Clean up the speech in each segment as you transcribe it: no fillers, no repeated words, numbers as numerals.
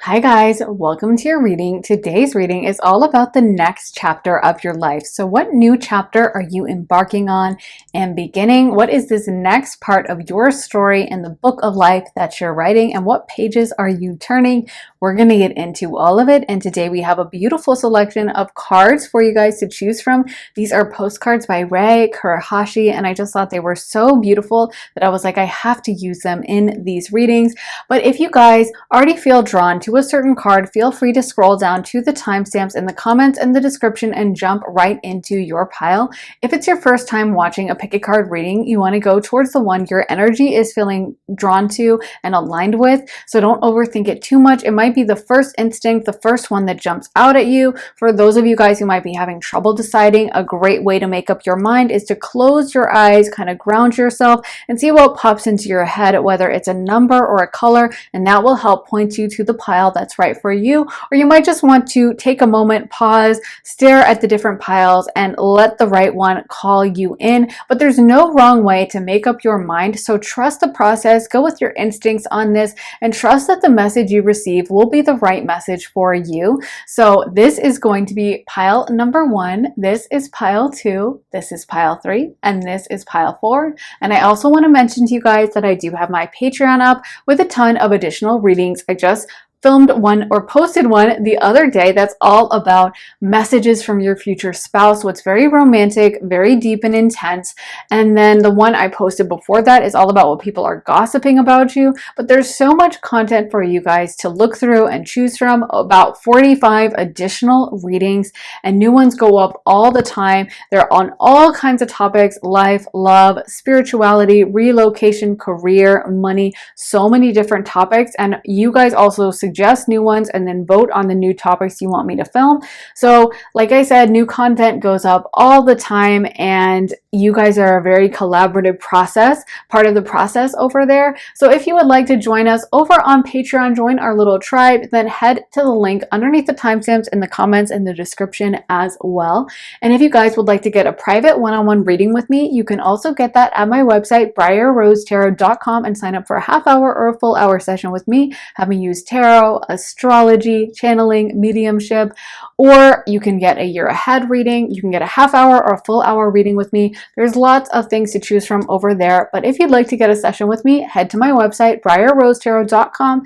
Hi guys, welcome to your reading. Today's reading is all about the next chapter of your life. So what new chapter are you embarking on and beginning? What is this next part of your story in the book of life that you're writing, and what pages are you turning? We're going to get into all of it, and today we have a beautiful selection of cards for you guys to choose from. These are postcards by Rei Kurahashi, and I just thought they were so beautiful that I was like, I have to use them in these readings. But if you guys already feel drawn to a certain card, feel free to scroll down to the timestamps in the comments and the description and jump right into your pile. If it's your first time watching a pick a card reading, you want to go towards the one your energy is feeling drawn to and aligned with. So don't overthink it too much. It might be the first instinct, the first one that jumps out at you. For those of you guys who might be having trouble deciding, a great way to make up your mind is to close your eyes, kind of ground yourself, and see what pops into your head, whether it's a number or a color, and that will help point you to the pile that's right for you. Or you might just want to take a moment, pause, stare at the different piles, and let the right one call you in. But there's no wrong way to make up your mind, so trust the process, go with your instincts on this, and trust that the message you receive will be the right message for you. So this is going to be pile number 1, this is pile 2, this is pile 3, and this is pile 4. And I also want to mention to you guys that I do have my Patreon up with a ton of additional readings. I just filmed one or posted one the other day that's all about messages from your future spouse. So it's very romantic, very deep and intense. And then the one I posted before that is all about what people are gossiping about you. But there's so much content for you guys to look through and choose from, about 45 additional readings, and new ones go up all the time. They're on all kinds of topics: life, love, spirituality, relocation, career, money, so many different topics. And you guys also suggest new ones and then vote on the new topics you want me to film. So like I said, new content goes up all the time, and you guys are a very collaborative part of the process over there. So if you would like to join us over on Patreon, join our little tribe, then head to the link underneath the timestamps in the comments in the description as well. And if you guys would like to get a private one-on-one reading with me, you can also get that at my website, briarrosetarot.com, and sign up for a half hour or a full hour session with me, having used tarot, astrology, channeling, mediumship. Or you can get a year ahead reading, you can get a half hour or a full hour reading with me. There's lots of things to choose from over there. But if you'd like to get a session with me, head to my website, briarrosetarot.com.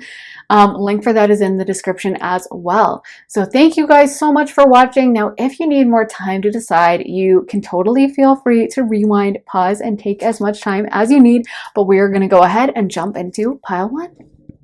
Link for that is in the description as well. So thank you guys so much for watching. Now, if you need more time to decide, you can totally feel free to rewind, pause, and take as much time as you need. But we are going to go ahead and jump into pile 1.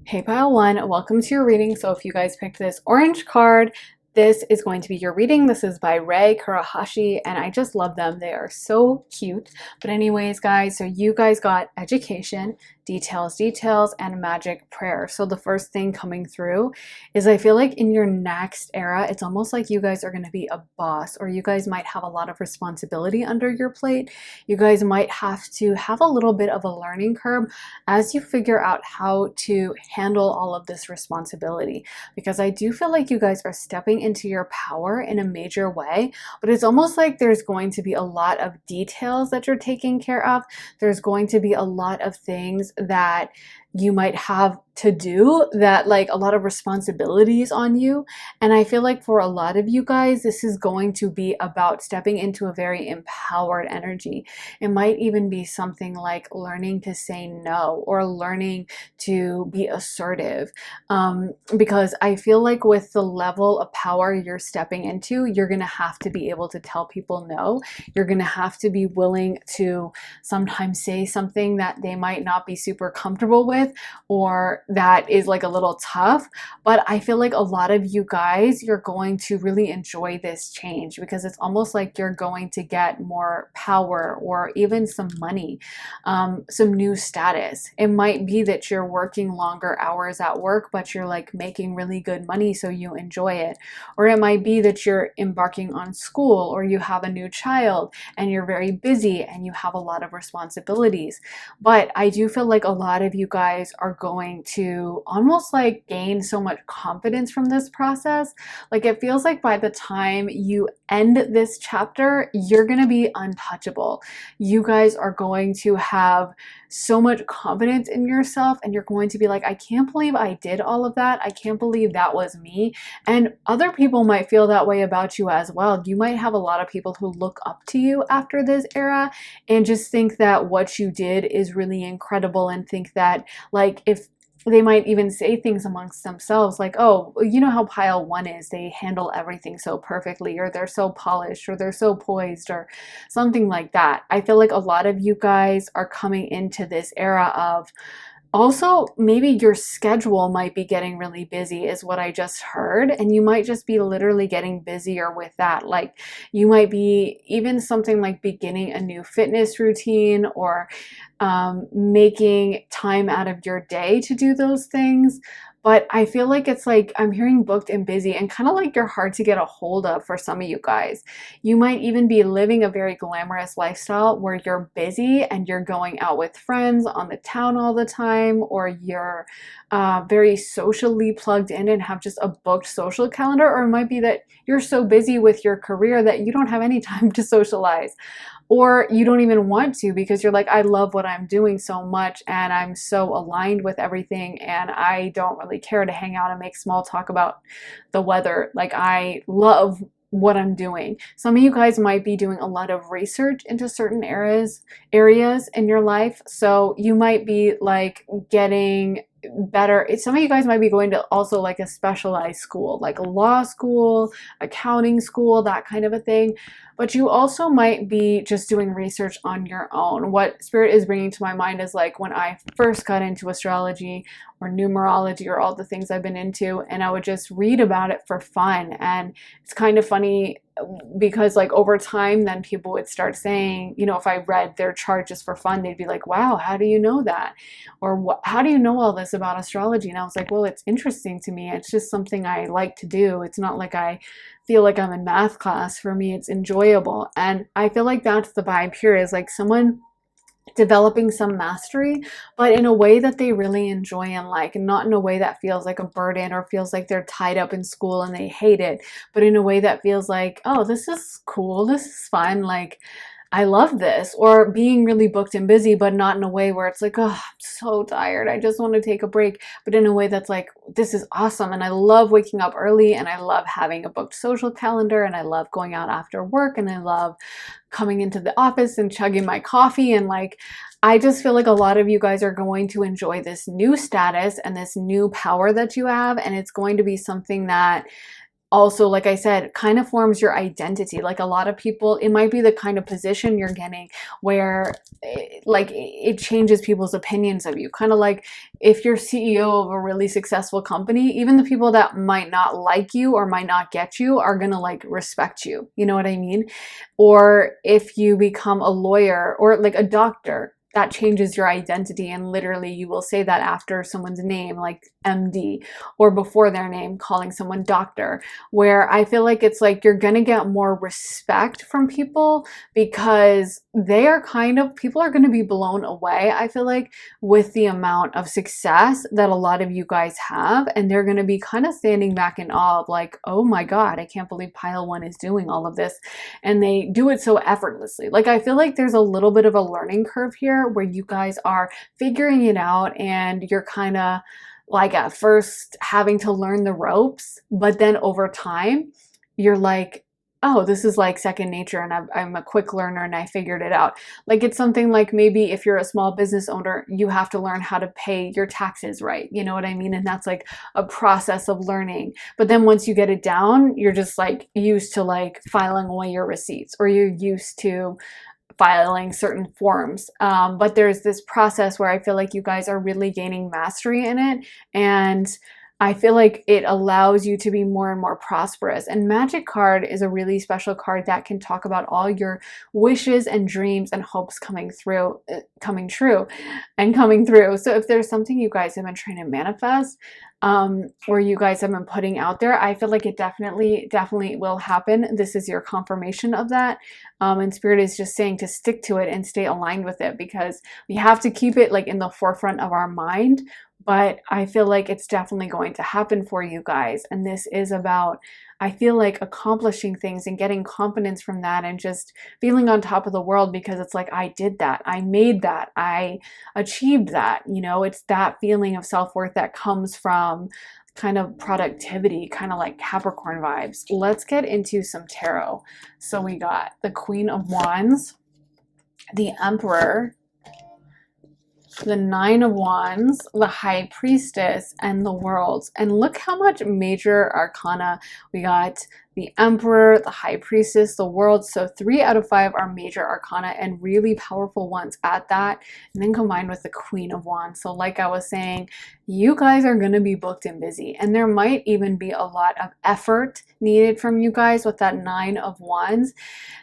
Hey pile 1, welcome to your reading. So if you guys picked this orange card, this is going to be your reading. This is by Rei Kurahashi, and I just love them. They are so cute. But anyways, guys, so you guys got education, details, and magic prayer. So the first thing coming through is, I feel like in your next era, it's almost like you guys are going to be a boss, or you guys might have a lot of responsibility under your plate. You guys might have to have a little bit of a learning curve as you figure out how to handle all of this responsibility, because I do feel like you guys are stepping into your power in a major way. But it's almost like there's going to be a lot of details that you're taking care of. There's going to be a lot of things that you might have to do, that like a lot of responsibilities on you. And I feel like for a lot of you guys, this is going to be about stepping into a very empowered energy. It might even be something like learning to say no, or learning to be assertive, because I feel like with the level of power you're stepping into, you're gonna have to be able to tell people no. You're gonna have to be willing to sometimes say something that they might not be super comfortable with, or that is like a little tough. But I feel like a lot of you guys, you're going to really enjoy this change, because it's almost like you're going to get more power, or even some money, some new status. It might be that you're working longer hours at work, but you're like making really good money, so you enjoy it. Or it might be that you're embarking on school, or you have a new child and you're very busy and you have a lot of responsibilities. But I do feel like a lot of you guys guys are going to almost like gain so much confidence from this process. Like it feels like by the time you end this chapter, you're going to be untouchable. You guys are going to have so much confidence in yourself, and you're going to be like, I can't believe I did all of that. I can't believe that was me. And other people might feel that way about you as well. You might have a lot of people who look up to you after this era and just think that what you did is really incredible, and think that, like, if they might even say things amongst themselves like, oh, you know how pile one is, they handle everything so perfectly, or they're so polished, or they're so poised, or something like that. I feel like a lot of you guys are coming into this era of, also, maybe your schedule might be getting really busy, is what I just heard. And you might just be literally getting busier with that. Like you might be even something like beginning a new fitness routine, or making time out of your day to do those things. But I feel like it's like I'm hearing booked and busy, and kind of like you're hard to get a hold of for some of you guys. You might even be living a very glamorous lifestyle where you're busy and you're going out with friends on the town all the time, or you're very socially plugged in and have just a booked social calendar. Or it might be that you're so busy with your career that you don't have any time to socialize. Or you don't even want to, because you're like, I love what I'm doing so much and I'm so aligned with everything, and I don't really care to hang out and make small talk about the weather. Like I love what I'm doing. Some of you guys might be doing a lot of research into certain areas in your life. So you might be like getting better. Some of you guys might be going to also like a specialized school, like a law school, accounting school, that kind of a thing. But you also might be just doing research on your own. What Spirit is bringing to my mind is like when I first got into astrology or numerology or all the things I've been into, and I would just read about it for fun. And it's kind of funny because like over time, then people would start saying, you know, if I read their chart just for fun, they'd be like, wow, how do you know that? Or how do you know all this about astrology? And I was like, well, it's interesting to me. It's just something I like to do. It's not like I feel like I'm in math class. For me, it's enjoyable. And I feel like that's the vibe here, is like someone developing some mastery, but in a way that they really enjoy and like, and not in a way that feels like a burden or feels like they're tied up in school and they hate it, but in a way that feels like, oh, this is cool, this is fun, like I love this. Or being really booked and busy, but not in a way where it's like, oh, I'm so tired, I just want to take a break, but in a way that's like, this is awesome. And I love waking up early, and I love having a booked social calendar, and I love going out after work, and I love coming into the office and chugging my coffee. And like, I just feel like a lot of you guys are going to enjoy this new status and this new power that you have. And it's going to be something that also, like I said, kind of forms your identity. Like a lot of people, it might be the kind of position you're getting where it changes people's opinions of you. Kind of like if you're CEO of a really successful company, even the people that might not like you or might not get you are going to like respect you. You know what I mean? Or if you become a lawyer or like a doctor, that changes your identity, and literally you will say that after someone's name, like MD, or before their name, calling someone doctor, where I feel like it's like you're gonna get more respect from people because people are gonna be blown away, I feel like, with the amount of success that a lot of you guys have, and they're gonna be kind of standing back in awe of like, oh my God, I can't believe pile one is doing all of this, and they do it so effortlessly. Like I feel like there's a little bit of a learning curve here where you guys are figuring it out, and you're kind of like at first having to learn the ropes, but then over time you're like, oh, this is like second nature, and I'm a quick learner and I figured it out. Like it's something like maybe if you're a small business owner, you have to learn how to pay your taxes right. You know what I mean? And that's like a process of learning. But then once you get it down, you're just like used to like filing away your receipts, or you're used to filing certain forms. But there's this process where I feel like you guys are really gaining mastery in it. And I feel like it allows you to be more and more prosperous. And Magic card is a really special card that can talk about all your wishes and dreams and hopes coming through, coming true and coming through. So if there's something you guys have been trying to manifest, or you guys have been putting out there, I feel like it definitely will happen. This is your confirmation of that. And Spirit is just saying to stick to it and stay aligned with it, because we have to keep it like in the forefront of our mind. But I feel like it's definitely going to happen for you guys. And this is about, I feel like, accomplishing things and getting confidence from that and just feeling on top of the world, because it's like, I did that, I made that, I achieved that. You know, it's that feeling of self-worth that comes from kind of productivity, kind of like Capricorn vibes. Let's get into some tarot. So we got the Queen of Wands, the Emperor, the Nine of Wands, the High Priestess, and the World. And look how much major arcana we got. The Emperor, the High Priestess, the World. So 3 out of 5 are major arcana and really powerful ones at that. And then combined with the Queen of Wands. So like I was saying, you guys are going to be booked and busy. And there might even be a lot of effort needed from you guys with that Nine of Wands.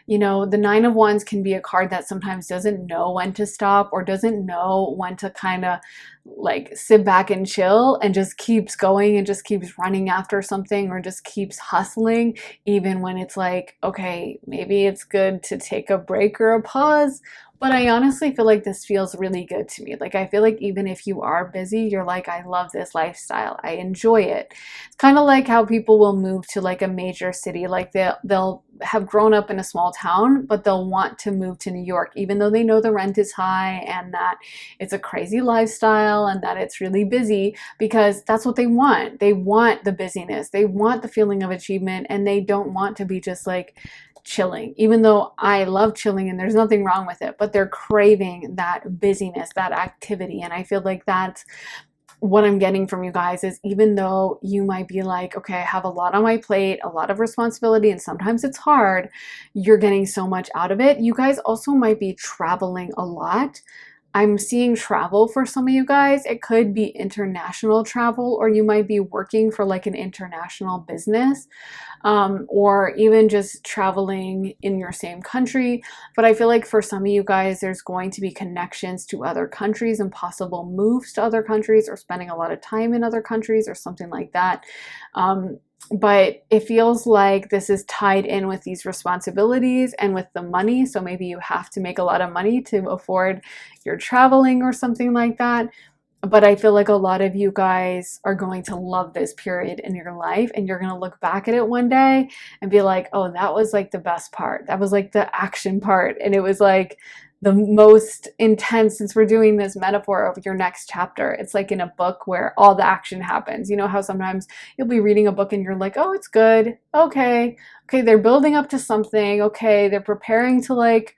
You know, the Nine of Wands can be a card that sometimes doesn't know when to stop, or doesn't know when to kind of like sit back and chill, and just keeps going and just keeps running after something, or just keeps hustling, even when it's like, okay, maybe it's good to take a break or a pause. But I honestly feel like this feels really good to me. Like, I feel like even if you are busy, you're like, I love this lifestyle, I enjoy it. It's kind of like how people will move to like a major city. Like they'll have grown up in a small town, but they'll want to move to New York, even though they know the rent is high and that it's a crazy lifestyle and that it's really busy, because that's what they want. They want the busyness, they want the feeling of achievement, and they don't want to be just like chilling, even though I love chilling and there's nothing wrong with it, but they're craving that busyness, that activity. And I feel like that's what I'm getting from you guys, is even though you might be like, okay, I have a lot on my plate, a lot of responsibility, and sometimes it's hard, you're getting so much out of it. You guys also might be traveling a lot. I'm seeing travel for some of you guys. It could be international travel, or you might be working for like an international business, or even just traveling in your same country. But I feel like for some of you guys, there's going to be connections to other countries and possible moves to other countries, or spending a lot of time in other countries or something like that. But it feels like this is tied in with these responsibilities and with the money. So maybe you have to make a lot of money to afford your traveling or something like that. But I feel like a lot of you guys are going to love this period in your life, and you're going to look back at it one day and be like, oh, that was like the best part. That was like the action part. And it was like the most intense, since we're doing this metaphor of your next chapter. It's like in a book where all the action happens. You know how sometimes you'll be reading a book and you're like, oh, it's good. Okay, they're building up to something. Okay, they're preparing to like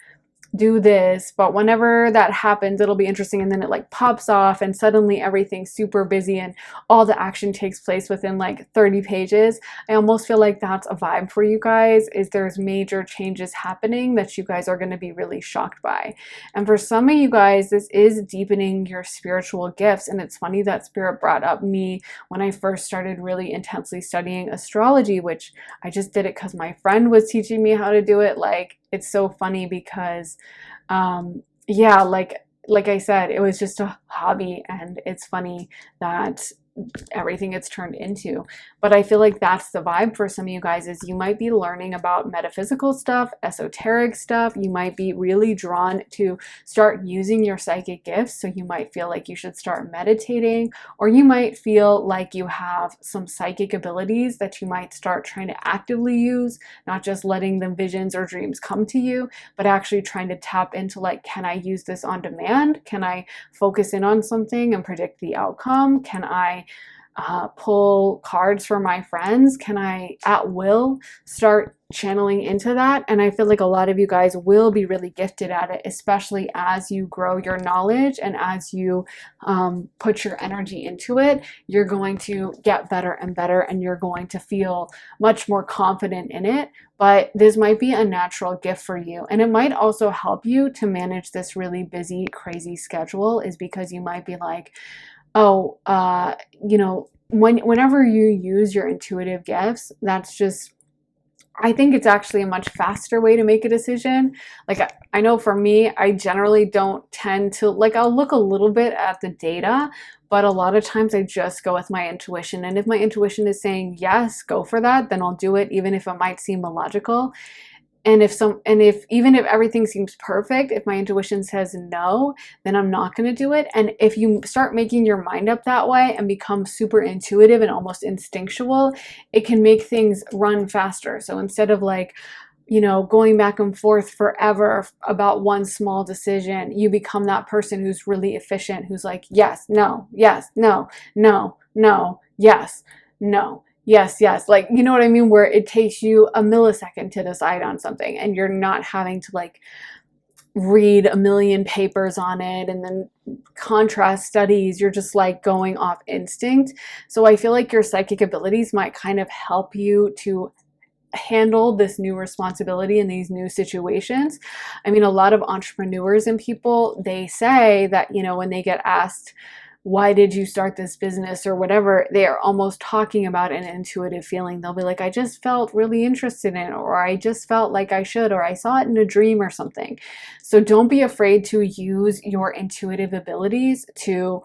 do this, but whenever that happens, it'll be interesting, and then it like pops off and suddenly everything's super busy and all the action takes place within like 30 pages. I almost feel like that's a vibe for you guys, is there's major changes happening that you guys are going to be really shocked by. And for some of you guys, this is deepening your spiritual gifts. And it's funny that Spirit brought up me when I first started really intensely studying astrology, which I just did it because my friend was teaching me how to do it. Like, it's so funny because, yeah, like I said, it was just a hobby, and it's funny that everything it's turned into. But I feel like that's the vibe for some of you guys, is you might be learning about metaphysical stuff, esoteric stuff. You might be really drawn to start using your psychic gifts. So you might feel like you should start meditating, or you might feel like you have some psychic abilities that you might start trying to actively use, not just letting the visions or dreams come to you, but actually trying to tap into like, can I use this on demand? Can I focus in on something and predict the outcome? Can I pull cards for my friends? Can I at will start channeling into that? And I feel like a lot of you guys will be really gifted at it, especially as you grow your knowledge and as you put your energy into it. You're going to get better and better, and you're going to feel much more confident in it. But this might be a natural gift for you, and it might also help you to manage this really busy, crazy schedule, is because you might be like, oh, you know, whenever you use your intuitive gifts, that's just, I think it's actually a much faster way to make a decision. Like, I know for me, I generally don't tend to, like, I'll look a little bit at the data, but a lot of times I just go with my intuition. And if my intuition is saying yes, go for that, then I'll do it, even if it might seem illogical. And if even if everything seems perfect, if my intuition says no, then I'm not going to do it. And if you start making your mind up that way and become super intuitive and almost instinctual, it can make things run faster. So instead of like, going back and forth forever about one small decision, you become that person who's really efficient, who's like, yes, no, yes, no, no, no, yes, no, yes, yes. Like, you know what I mean? Where it takes you a millisecond to decide on something and you're not having to like read a million papers on it and then contrast studies. You're just like going off instinct. So I feel like your psychic abilities might kind of help you to handle this new responsibility in these new situations. I mean, a lot of entrepreneurs and people, they say that, when they get asked, why did you start this business or whatever, they are almost talking about an intuitive feeling. They'll be like, I just felt really interested in it, or I just felt like I should, or I saw it in a dream or something. So don't be afraid to use your intuitive abilities to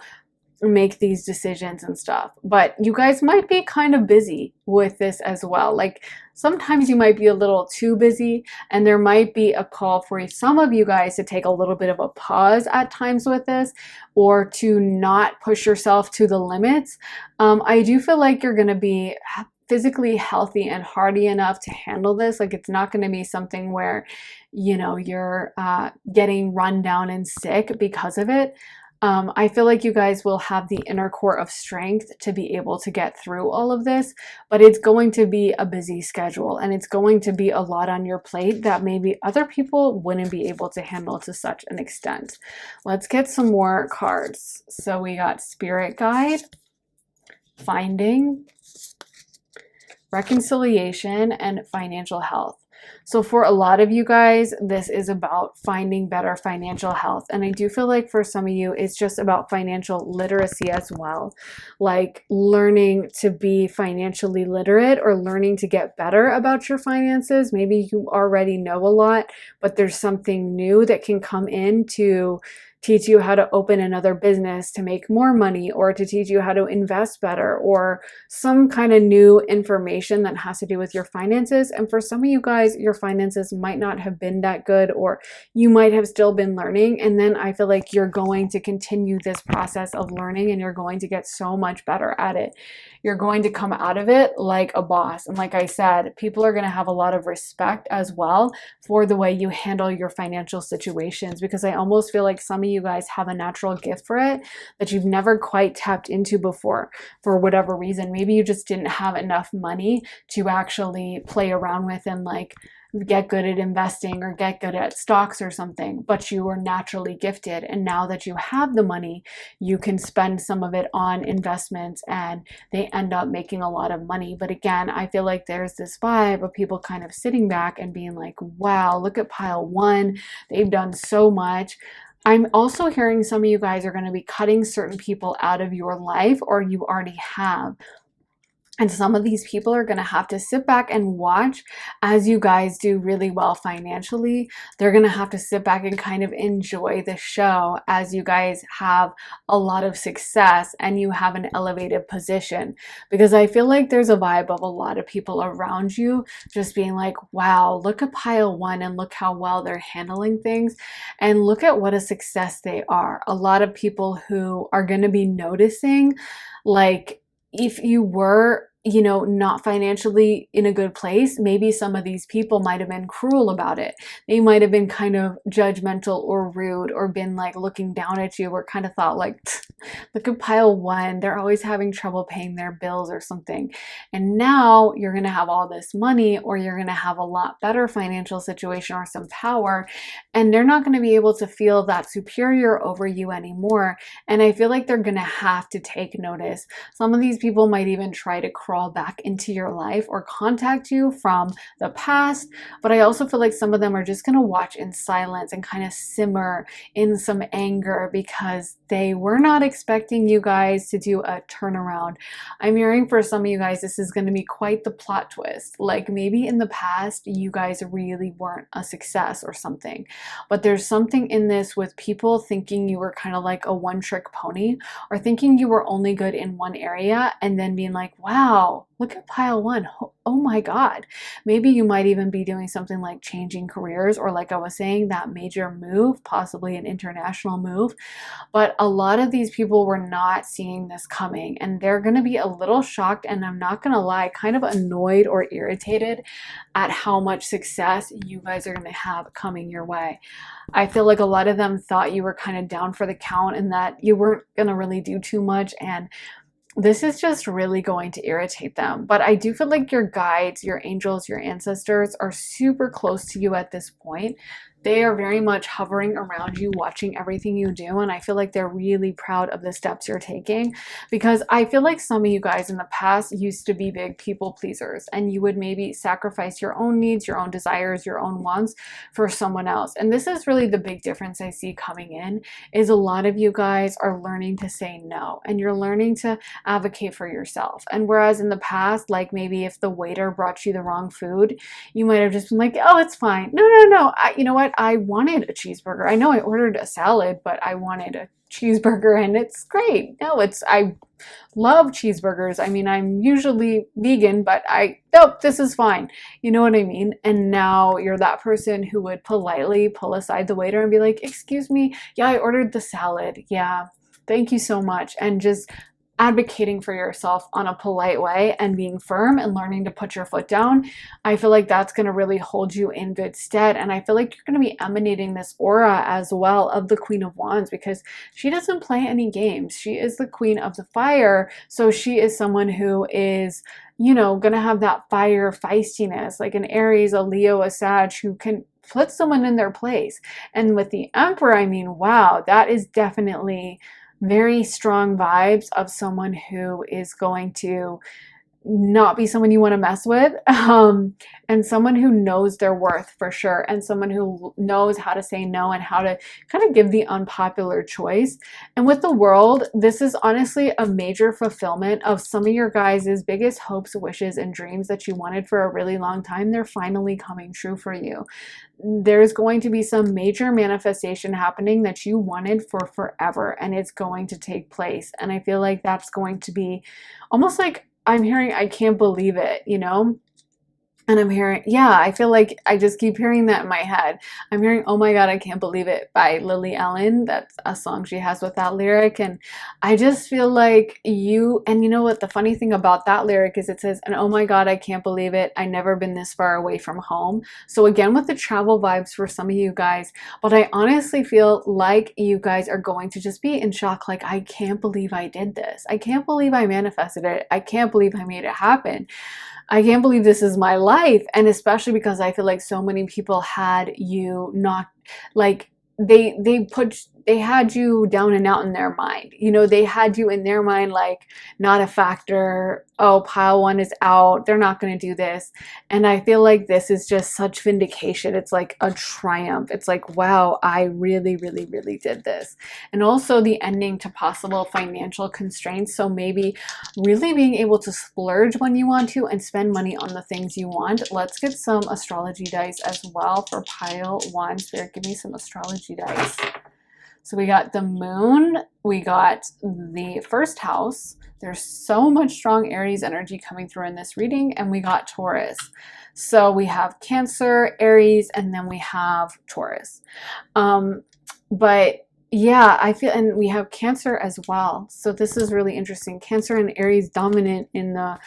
make these decisions and stuff. But you guys might be kind of busy with this as well. Like, sometimes you might be a little too busy, and there might be a call for some of you guys to take a little bit of a pause at times with this, or to not push yourself to the limits. I do feel like you're going to be physically healthy and hardy enough to handle this. Like, it's not going to be something where, you're getting run down and sick because of it. I feel like you guys will have the inner core of strength to be able to get through all of this, but it's going to be a busy schedule, and it's going to be a lot on your plate that maybe other people wouldn't be able to handle to such an extent. Let's get some more cards. So we got Spirit Guide, Finding, Reconciliation, and Financial Health. So for a lot of you guys, this is about finding better financial health. And I do feel like for some of you, it's just about financial literacy as well. Like learning to be financially literate, or learning to get better about your finances. Maybe you already know a lot, but there's something new that can come in to teach you how to open another business to make more money, or to teach you how to invest better, or some kind of new information that has to do with your finances. And for some of you guys, your finances might not have been that good, or you might have still been learning. And then I feel like you're going to continue this process of learning, and you're going to get so much better at it. You're going to come out of it like a boss. And like I said, people are going to have a lot of respect as well for the way you handle your financial situations, because I almost feel like some of you guys have a natural gift for it that you've never quite tapped into before for whatever reason. Maybe you just didn't have enough money to actually play around with and like get good at investing or get good at stocks or something, but you were naturally gifted. And now that you have the money, you can spend some of it on investments and they end up making a lot of money. But again, I feel like there's this vibe of people kind of sitting back and being like, wow, look at pile one. They've done so much. I'm also hearing some of you guys are going to be cutting certain people out of your life, or you already have. And some of these people are going to have to sit back and watch as you guys do really well financially. They're going to have to sit back and kind of enjoy the show as you guys have a lot of success and you have an elevated position. Because I feel like there's a vibe of a lot of people around you just being like, wow, look at pile one and look how well they're handling things. And look at what a success they are. A lot of people who are going to be noticing, like, if you were, not financially in a good place, maybe some of these people might have been cruel about it. They might have been kind of judgmental or rude, or been like looking down at you, or kind of thought like, look at pile one, they're always having trouble paying their bills or something. And now you're going to have all this money, or you're going to have a lot better financial situation or some power, and they're not going to be able to feel that superior over you anymore. And I feel like they're going to have to take notice. Some of these people might even try to crawl back into your life or contact you from the past, but I also feel like some of them are just going to watch in silence and kind of simmer in some anger, because they were not expecting you guys to do a turnaround. I'm hearing for some of you guys, this is going to be quite the plot twist. Like maybe in the past, you guys really weren't a success or something, but there's something in this with people thinking you were kind of like a one-trick pony, or thinking you were only good in one area and then being like, wow, look at pile one. Oh my God. Maybe you might even be doing something like changing careers, or like I was saying, that major move, possibly an international move. But a lot of these people were not seeing this coming, and they're going to be a little shocked, and I'm not going to lie, kind of annoyed or irritated at how much success you guys are going to have coming your way. I feel like a lot of them thought you were kind of down for the count and that you weren't going to really do too much, and this is just really going to irritate them. But I do feel like your guides, your angels, your ancestors are super close to you at this point. They are very much hovering around you, watching everything you do. And I feel like they're really proud of the steps you're taking, because I feel like some of you guys in the past used to be big people pleasers, and you would maybe sacrifice your own needs, your own desires, your own wants for someone else. And this is really the big difference I see coming in, is a lot of you guys are learning to say no, and you're learning to advocate for yourself. And whereas in the past, like maybe if the waiter brought you the wrong food, you might have just been like, oh, it's fine. No, no, no. You know what? I wanted a cheeseburger. I know I ordered a salad, but I wanted a cheeseburger, and it's great. No, I love cheeseburgers. I mean, I'm usually vegan, but nope, this is fine. You know what I mean? And now you're that person who would politely pull aside the waiter and be like, excuse me, yeah, I ordered the salad. Yeah, thank you so much. And just advocating for yourself on a polite way and being firm and learning to put your foot down. I feel like that's going to really hold you in good stead. And I feel like you're going to be emanating this aura as well of the Queen of Wands, because she doesn't play any games. She is the Queen of the Fire. So she is someone who is, you know, going to have that fire feistiness, like an Aries, a Leo, a Sag, who can put someone in their place. And with the Emperor, I mean, wow, that is definitely very strong vibes of someone who is going to not be someone you want to mess with, and someone who knows their worth for sure, and someone who knows how to say no and how to kind of give the unpopular choice. And with the World, this is honestly a major fulfillment of some of your guys' biggest hopes, wishes, and dreams that you wanted for a really long time. They're finally coming true for you. There's going to be some major manifestation happening that you wanted for forever, and it's going to take place. And I feel like that's going to be almost like, I'm hearing, I can't believe it, you know? And I'm hearing, yeah, I feel like I just keep hearing that in my head. I'm hearing, oh my God, I can't believe it by Lily Allen. That's a song she has with that lyric. And I just feel like and you know what, the funny thing about that lyric is it says, and oh my God, I can't believe it. I never been this far away from home. So again, with the travel vibes for some of you guys, but I honestly feel like you guys are going to just be in shock. Like, I can't believe I did this. I can't believe I manifested it. I can't believe I made it happen. I can't believe this is my life. And especially because I feel like so many people had you not, like, they had you down and out in their mind. You know, they had you in their mind like not a factor. Oh, pile one is out. They're not going to do this. And I feel like this is just such vindication. It's like a triumph. It's like, wow, I really, really, really did this. And also the ending to possible financial constraints. So maybe really being able to splurge when you want to and spend money on the things you want. Let's get some astrology dice as well for pile one. Spirit, give me some astrology dice. So we got the moon, we got the first house. There's so much strong Aries energy coming through in this reading, and we got Taurus. So we have Cancer, Aries, and then we have Taurus. But yeah, I feel, and we have Cancer as well. So this is really interesting. Cancer and Aries dominant in the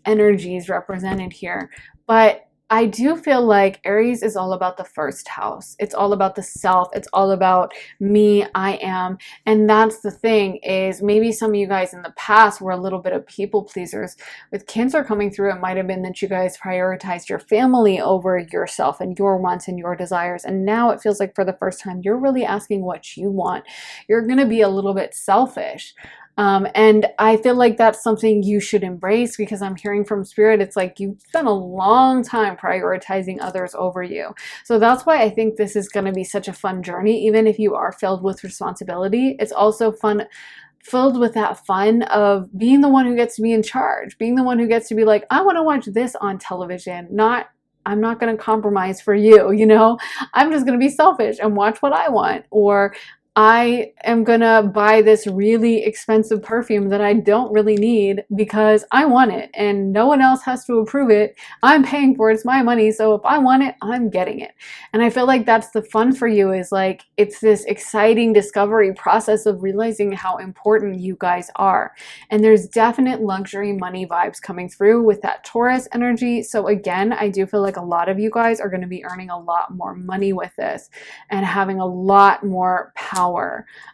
energies represented here. But I do feel like Aries is all about the first house. It's all about the self. It's all about me, I am. And that's the thing, is maybe some of you guys in the past were a little bit of people pleasers. With Cancer coming through, it might have been that you guys prioritized your family over yourself and your wants and your desires. And now it feels like for the first time, you're really asking what you want. You're going to be a little bit selfish. And I feel like that's something you should embrace, because I'm hearing from spirit, it's like you've spent a long time prioritizing others over you. So that's why I think this is going to be such a fun journey. Even if you are filled with responsibility, it's also fun, filled with that fun of being the one who gets to be in charge, being the one who gets to be like, I want to watch this on television, not, I'm not going to compromise for you, you know, I'm just going to be selfish and watch what I want. Or I am going to buy this really expensive perfume that I don't really need because I want it and no one else has to approve it. I'm paying for it. It's my money. So if I want it, I'm getting it. And I feel like that's the fun for you, is like, it's this exciting discovery process of realizing how important you guys are. And there's definite luxury money vibes coming through with that Taurus energy. So again, I do feel like a lot of you guys are going to be earning a lot more money with this and having a lot more power.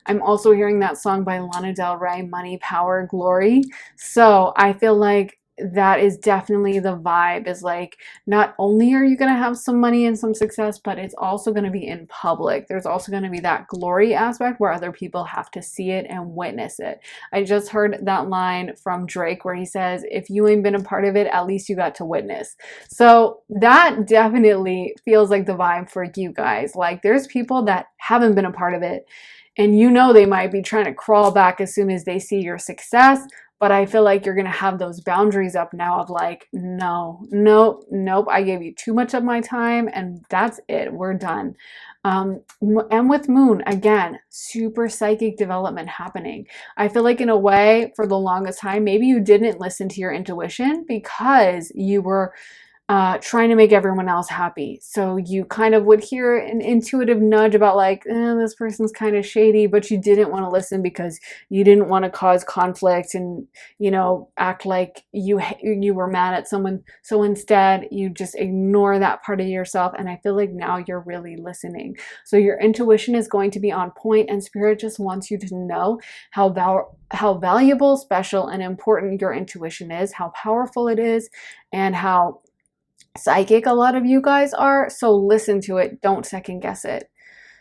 I'm also hearing that song by Lana Del Rey, Money, Power, Glory. So I feel like that is definitely the vibe, is like, not only are you going to have some money and some success, but it's also going to be in public. There's also going to be that glory aspect where other people have to see it and witness it. I just heard that line from Drake where he says, if you ain't been a part of it, at least you got to witness. So that definitely feels like the vibe for you guys. Like, there's people that haven't been a part of it, and you know they might be trying to crawl back as soon as they see your success. But I feel like you're going to have those boundaries up now of like, no, nope, nope. I gave you too much of my time and that's it. We're done. And with Moon, again, super psychic development happening. I feel like in a way, for the longest time, maybe you didn't listen to your intuition because you were trying to make everyone else happy. So you kind of would hear an intuitive nudge about like, this person's kind of shady, but you didn't want to listen because you didn't want to cause conflict and, you know, act like you were mad at someone. So instead, you just ignore that part of yourself. And I feel like now you're really listening. So your intuition is going to be on point, and Spirit just wants you to know how valuable, special, and important your intuition is, how powerful it is, and how psychic a lot of you guys are. So listen to it, don't second guess it.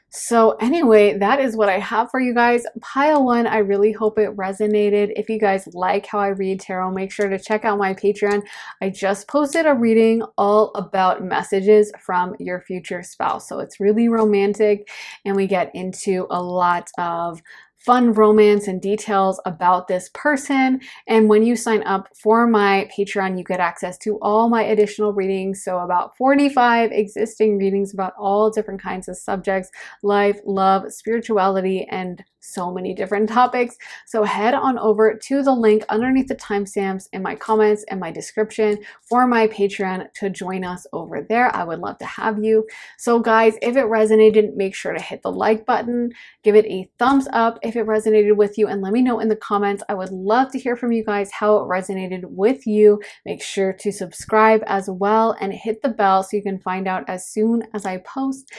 So anyway, that is what I have for you guys. Pile 1, I really hope it resonated. If you guys like how I read tarot, make sure to check out my Patreon. I just posted a reading all about messages from your future spouse. So it's really romantic, and we get into a lot of fun romance and details about this person. And when you sign up for my Patreon, you get access to all my additional readings. So about 45 existing readings about all different kinds of subjects, life, love, spirituality, and so many different topics. So head on over to the link underneath the timestamps in my comments and my description for my Patreon to join us over there. I would love to have you. So guys, if it resonated, make sure to hit the like button, give it a thumbs up if it resonated with you, and let me know in the comments. I would love to hear from you guys how it resonated with you. Make sure to subscribe as well and hit the bell so you can find out as soon as I post.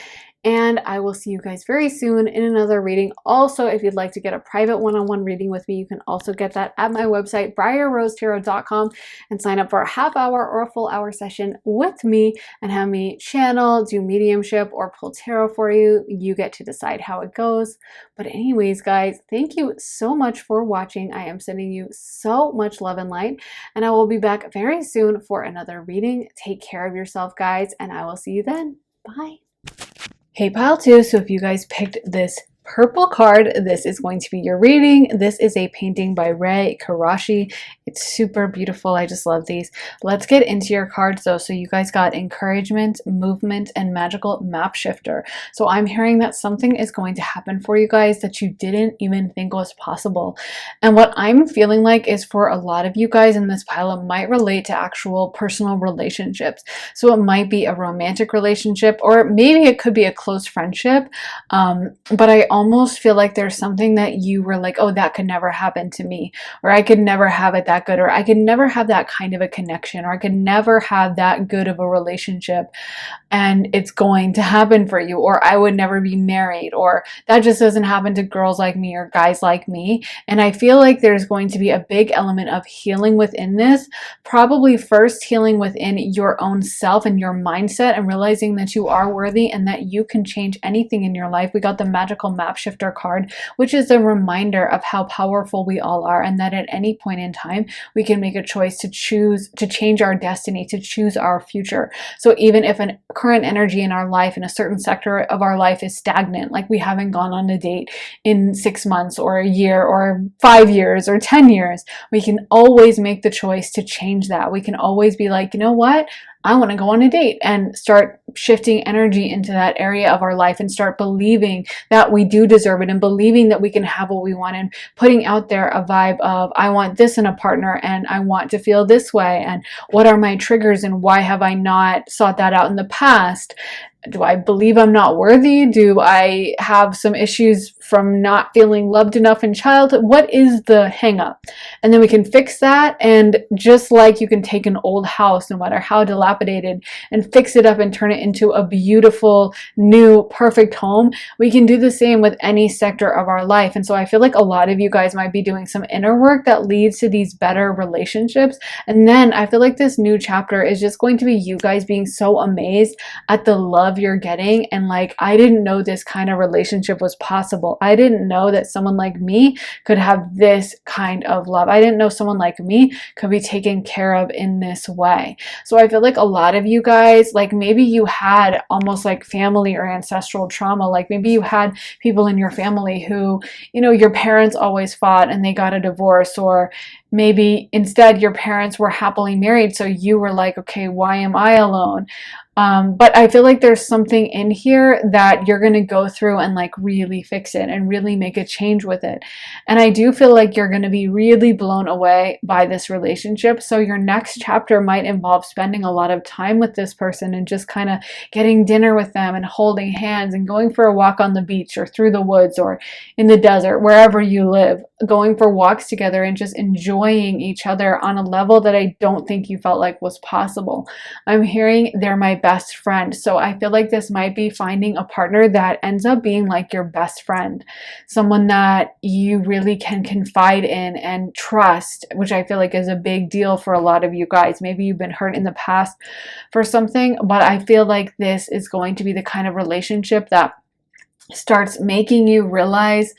And I will see you guys very soon in another reading. Also, if you'd like to get a private one-on-one reading with me, you can also get that at my website, briarrosetarot.com, and sign up for a half hour or a full hour session with me and have me channel, do mediumship, or pull tarot for you. You get to decide how it goes. But anyways, guys, thank you so much for watching. I am sending you so much love and light, and I will be back very soon for another reading. Take care of yourself, guys, and I will see you then. Bye. Hey, pile 2, so if you guys picked this purple card, this is going to be your reading. This is a painting by Rei Kurahashi. It's super beautiful. I just love these. Let's get into your cards though. So you guys got encouragement, movement, and magical map shifter. So I'm hearing that something is going to happen for you guys that you didn't even think was possible. And what I'm feeling like is, for a lot of you guys in this pile, it might relate to actual personal relationships. So it might be a romantic relationship, or maybe it could be a close friendship. But I almost feel like there's something that you were like, oh, that could never happen to me, or I could never have it that good, or I could never have that kind of a connection, or I could never have that good of a relationship, and it's going to happen for you, or I would never be married, or that just doesn't happen to girls like me or guys like me. And I feel like there's going to be a big element of healing within this, probably first healing within your own self and your mindset, and realizing that you are worthy and that you can change anything in your life. We got the magical map shifter card, which is a reminder of how powerful we all are, and that at any point in time we can make a choice to choose to change our destiny, to choose our future. So even if a current energy in our life, in a certain sector of our life, is stagnant, like we haven't gone on a date in 6 months or a year or 5 years or 10 years, we can always make the choice to change that. We can always be like, you know what? I want to go on a date, and start shifting energy into that area of our life and start believing that we do deserve it, and believing that we can have what we want, and putting out there a vibe of, I want this in a partner, and I want to feel this way, and what are my triggers, and why have I not sought that out in the past? Do I believe I'm not worthy? Do I have some issues from not feeling loved enough in childhood? What is the hang up? And then we can fix that. And just like you can take an old house, no matter how dilapidated, and fix it up and turn it into a beautiful, new, perfect home, we can do the same with any sector of our life. And so I feel like a lot of you guys might be doing some inner work that leads to these better relationships. And then I feel like this new chapter is just going to be you guys being so amazed at the love you're getting, and like, I didn't know this kind of relationship was possible. I didn't know that someone like me could have this kind of love. I didn't know someone like me could be taken care of in this way. So I feel like a lot of you guys, like maybe you had almost like family or ancestral trauma. Like maybe you had people in your family who, you know, your parents always fought and they got a divorce, or maybe instead your parents were happily married, so you were like, okay, why am I alone? But I feel like there's something in here that you're going to go through and like really fix it and really make a change with it. And I do feel like you're going to be really blown away by this relationship. So your next chapter might involve spending a lot of time with this person and just kind of getting dinner with them and holding hands and going for a walk on the beach or through the woods or in the desert, wherever you live, going for walks together and just enjoying each other on a level that I don't think you felt like was possible. I'm hearing they're my best friend. So I feel like this might be finding a partner that ends up being like your best friend, someone that you really can confide in and trust, which I feel like is a big deal for a lot of you guys. Maybe you've been hurt in the past for something, but I feel like this is going to be the kind of relationship that starts making you realize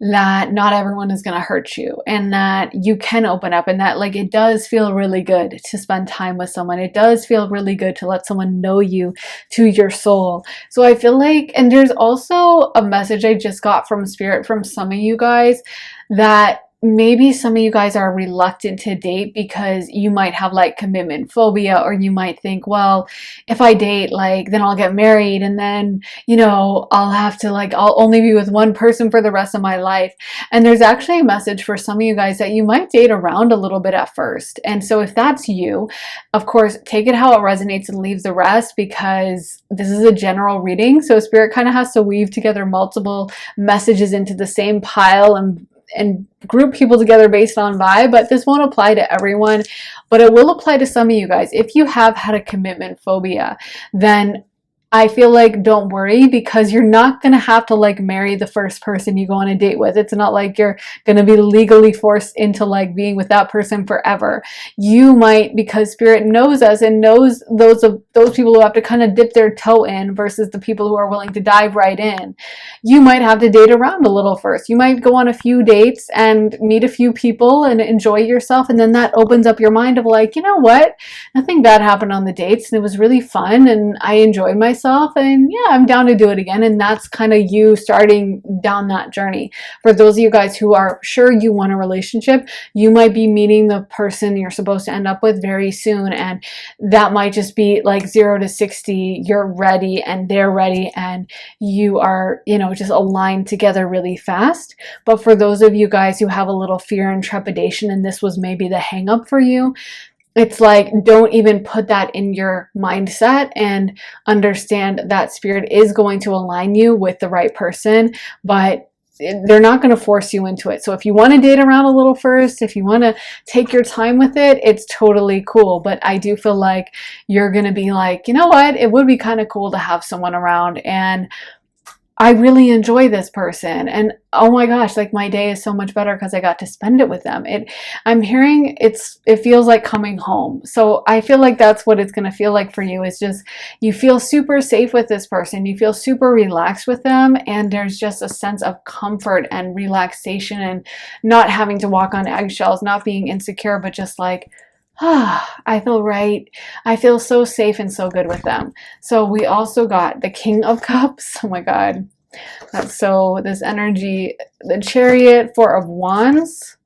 that not everyone is going to hurt you, and that you can open up, and that like it does feel really good to spend time with someone. It does feel really good to let someone know you to your soul. So I feel like, and there's also a message I just got from Spirit from some of you guys, that maybe some of you guys are reluctant to date because you might have like commitment phobia, or you might think, well, if I date, like then I'll get married, and then, you know, I'll have to like, I'll only be with one person for the rest of my life. And there's actually a message for some of you guys that you might date around a little bit at first. And so if that's you, of course, take it how it resonates and leave the rest, because this is a general reading. So Spirit kind of has to weave together multiple messages into the same pile and group people together based on vibe, but this won't apply to everyone, but it will apply to some of you guys. If you have had a commitment phobia, then I feel like don't worry, because you're not going to have to like marry the first person you go on a date with. It's not like you're going to be legally forced into like being with that person forever. You might, because Spirit knows us and knows those people who have to kind of dip their toe in versus the people who are willing to dive right in. You might have to date around a little first. You might go on a few dates and meet a few people and enjoy yourself, and then that opens up your mind of like, you know what? Nothing bad happened on the dates, and it was really fun, and I enjoyed myself, and yeah, I'm down to do it again. And that's kind of you starting down that journey. For those of you guys who are sure you want a relationship, you might be meeting the person you're supposed to end up with very soon, and that might just be like 0 to 60, you're ready and they're ready, and you are, you know, just aligned together really fast. But for those of you guys who have a little fear and trepidation, and this was maybe the hang up for you, it's like, don't even put that in your mindset, and understand that Spirit is going to align you with the right person, but they're not going to force you into it. So if you want to date around a little first, if you want to take your time with it, it's totally cool. But I do feel like you're going to be like, you know what? It would be kind of cool to have someone around. And I really enjoy this person, and oh my gosh, like my day is so much better because I got to spend it with them. I'm hearing it feels like coming home. So I feel like that's what it's going to feel like for you. Is just you feel super safe with this person, you feel super relaxed with them, and there's just a sense of comfort and relaxation and not having to walk on eggshells, not being insecure, but just like, I feel right. I feel so safe and so good with them. So we also got the King of Cups. Oh my God. So this energy, the Chariot, Four of Wands,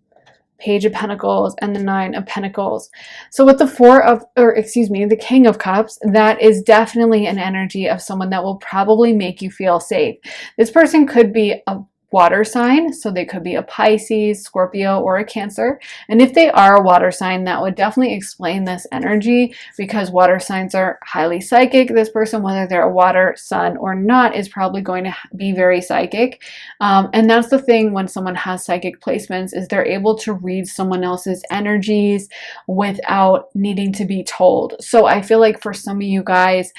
Page of Pentacles, and the Nine of Pentacles. So with the King of Cups, that is definitely an energy of someone that will probably make you feel safe. This person could be a water sign, so they could be a Pisces, Scorpio, or a Cancer. And if they are a water sign, that would definitely explain this energy, because water signs are highly psychic. This person, whether they're a water sun or not, is probably going to be very psychic. And that's the thing when someone has psychic placements, is they're able to read someone else's energies without needing to be told. So I feel like for some of you guys,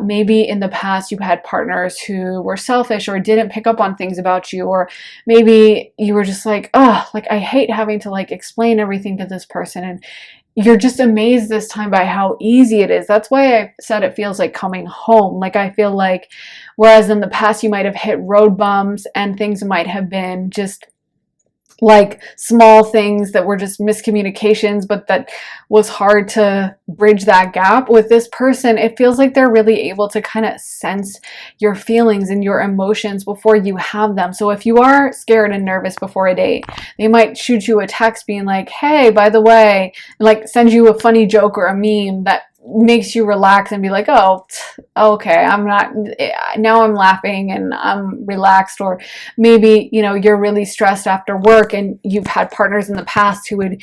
maybe in the past you had partners who were selfish or didn't pick up on things about you, or maybe you were just like, oh, like I hate having to like explain everything to this person, and you're just amazed this time by how easy it is. That's why I said it feels like coming home. Like I feel like, whereas in the past you might have hit road bumps and things might have been just like small things that were just miscommunications, but that was hard to bridge that gap. With this person, it feels like they're really able to kind of sense your feelings and your emotions before you have them. So if you are scared and nervous before a date, they might shoot you a text being like, hey, by the way, like send you a funny joke or a meme that makes you relax and be like, oh, okay, now I'm laughing and I'm relaxed. Or maybe, you're really stressed after work and you've had partners in the past who would,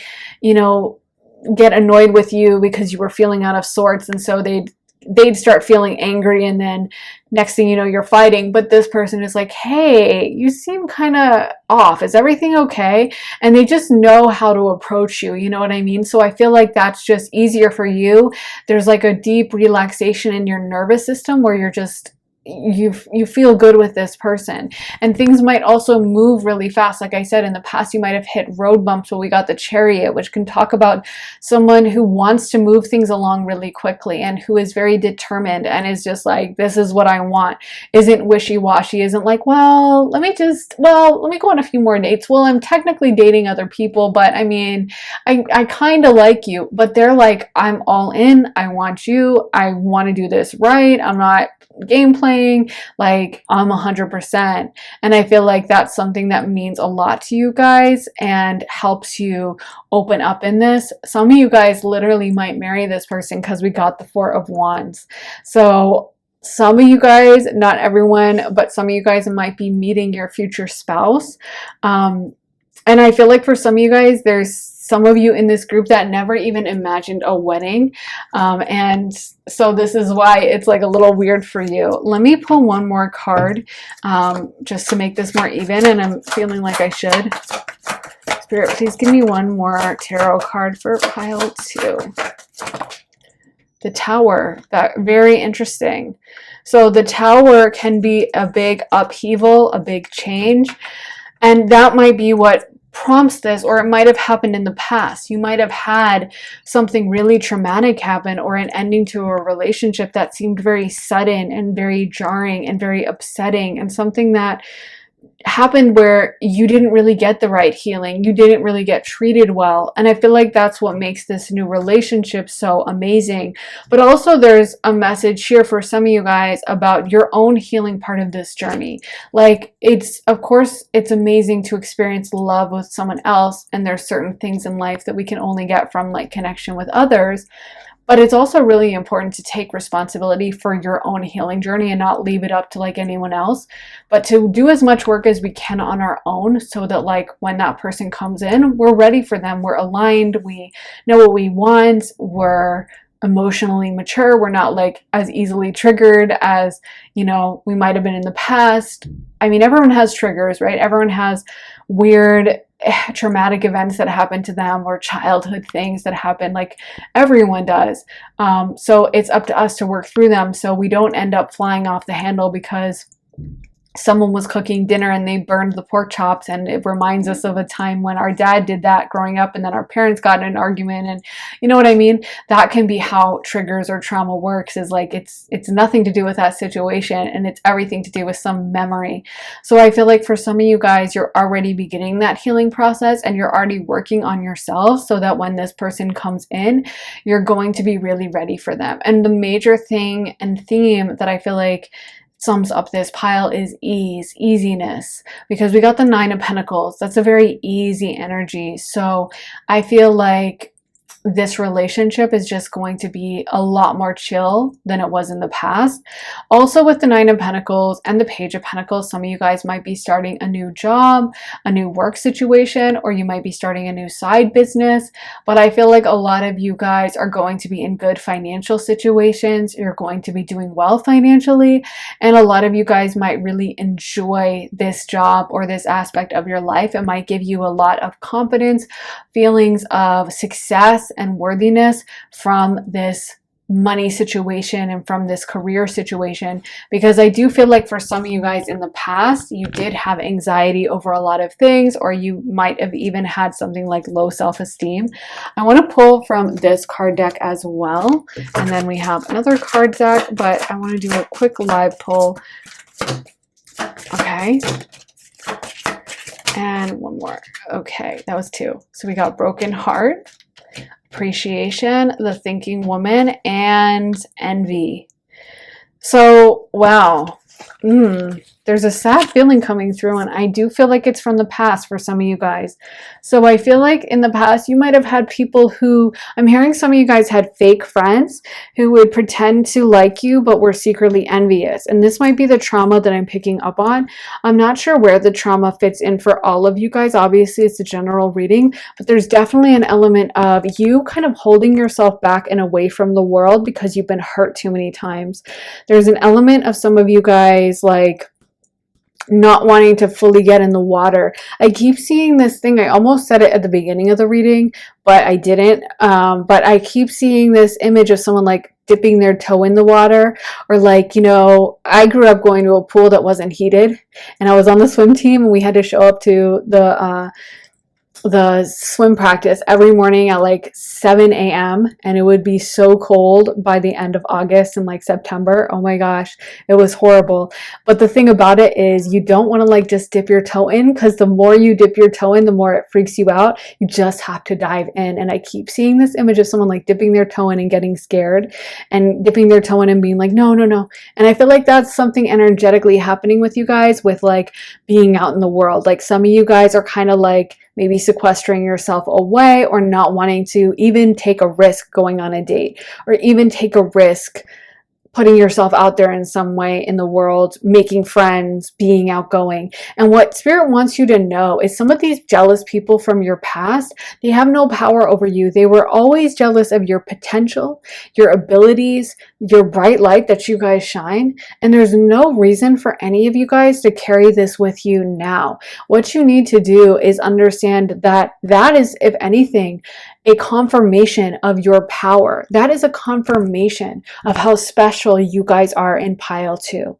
get annoyed with you because you were feeling out of sorts, and so they'd start feeling angry, and then next thing you know, you're fighting. But this person is like, hey, you seem kind of off, is everything okay? And they just know how to approach you, you know what I mean? So I feel like that's just easier for you. There's like a deep relaxation in your nervous system where you're just, you feel good with this person, and things might also move really fast. Like I said, in the past you might have hit road bumps, but we got the Chariot, which can talk about someone who wants to move things along really quickly and who is very determined and is just like, this is what I want, isn't wishy-washy, isn't like, let me go on a few more dates. Well, I'm technically dating other people, but I mean, I kind of like you. But they're like, I'm all in, I want you, I want to do this right, I'm not game playing, like I'm 100%. And I feel like that's something that means a lot to you guys and helps you open up in this. Some of you guys literally might marry this person because we got the Four of Wands. So some of you guys, not everyone, but some of you guys might be meeting your future spouse. And I feel like for some of you guys, there's some of you in this group that never even imagined a wedding. And so this is why it's like a little weird for you. Let me pull one more card just to make this more even, and I'm feeling like I should. Spirit, please give me one more tarot card for pile 2. The Tower, that very interesting. So the Tower can be a big upheaval, a big change, and that might be what prompts this, or it might have happened in the past. You might have had something really traumatic happen, or an ending to a relationship that seemed very sudden and very jarring and very upsetting, and something that happened where you didn't really get the right healing, you didn't really get treated well. And I feel like that's what makes this new relationship so amazing. But also there's a message here for some of you guys about your own healing part of this journey. Like, of course it's amazing to experience love with someone else, and there's certain things in life that we can only get from like connection with others. But it's also really important to take responsibility for your own healing journey and not leave it up to like anyone else, but to do as much work as we can on our own, so that like when that person comes in, we're ready for them, we're aligned, we know what we want, we're emotionally mature, we're not like as easily triggered as, we might have been in the past. I mean, everyone has triggers, right? Everyone has weird traumatic events that happen to them, or childhood things that happen, like everyone does. So it's up to us to work through them so we don't end up flying off the handle because someone was cooking dinner and they burned the pork chops, and it reminds us of a time when our dad did that growing up, and then our parents got in an argument, and you know what I mean? That can be how triggers or trauma works, is like it's nothing to do with that situation, and it's everything to do with some memory. So I feel like for some of you guys, you're already beginning that healing process, and you're already working on yourself so that when this person comes in, you're going to be really ready for them. And the major thing and theme that I feel like sums up this pile is easiness, because we got the Nine of Pentacles. That's a very easy energy. So I feel like this relationship is just going to be a lot more chill than it was in the past. Also, with the Nine of Pentacles and the Page of Pentacles, some of you guys might be starting a new job, a new work situation, or you might be starting a new side business. But I feel like a lot of you guys are going to be in good financial situations. You're going to be doing well financially. And a lot of you guys might really enjoy this job or this aspect of your life. It might give you a lot of confidence, feelings of success and worthiness from this money situation and from this career situation, because I do feel like for some of you guys in the past, you did have anxiety over a lot of things, or you might have even had something like low self-esteem. I want to pull from this card deck as well, and then we have another card deck, but I want to do a quick live pull. Okay. And one more. Okay, that was two. So we got Broken Heart, Appreciation, The Thinking Woman, and Envy. So, wow. There's a sad feeling coming through, and I do feel like it's from the past for some of you guys. So I feel like in the past, you might have had people who, I'm hearing some of you guys had fake friends who would pretend to like you, but were secretly envious. And this might be the trauma that I'm picking up on. I'm not sure where the trauma fits in for all of you guys. Obviously, it's a general reading, but there's definitely an element of you kind of holding yourself back and away from the world because you've been hurt too many times. There's an element of some of you guys like not wanting to fully get in the water. I keep seeing this thing. I almost said it at the beginning of the reading, but I didn't. But I keep seeing this image of someone like dipping their toe in the water, or like, you know, I grew up going to a pool that wasn't heated, and I was on the swim team, and we had to show up to the swim practice every morning at like 7 a.m. and it would be so cold by the end of August and like September. Oh my gosh, it was horrible. But the thing about it is you don't want to like just dip your toe in, because the more you dip your toe in, the more it freaks you out. You just have to dive in. And I keep seeing this image of someone like dipping their toe in and getting scared, and dipping their toe in and being like, no, no, no. And I feel like that's something energetically happening with you guys with like being out in the world. Like some of you guys are kind of like maybe sequestering yourself away, or not wanting to even take a risk going on a date, or even take a risk putting yourself out there in some way in the world, making friends, being outgoing. And what Spirit wants you to know is some of these jealous people from your past, they have no power over you. They were always jealous of your potential, your abilities, your bright light that you guys shine. And there's no reason for any of you guys to carry this with you now. What you need to do is understand that that is, if anything, a confirmation of your power. That is a confirmation of how special you guys are in pile 2.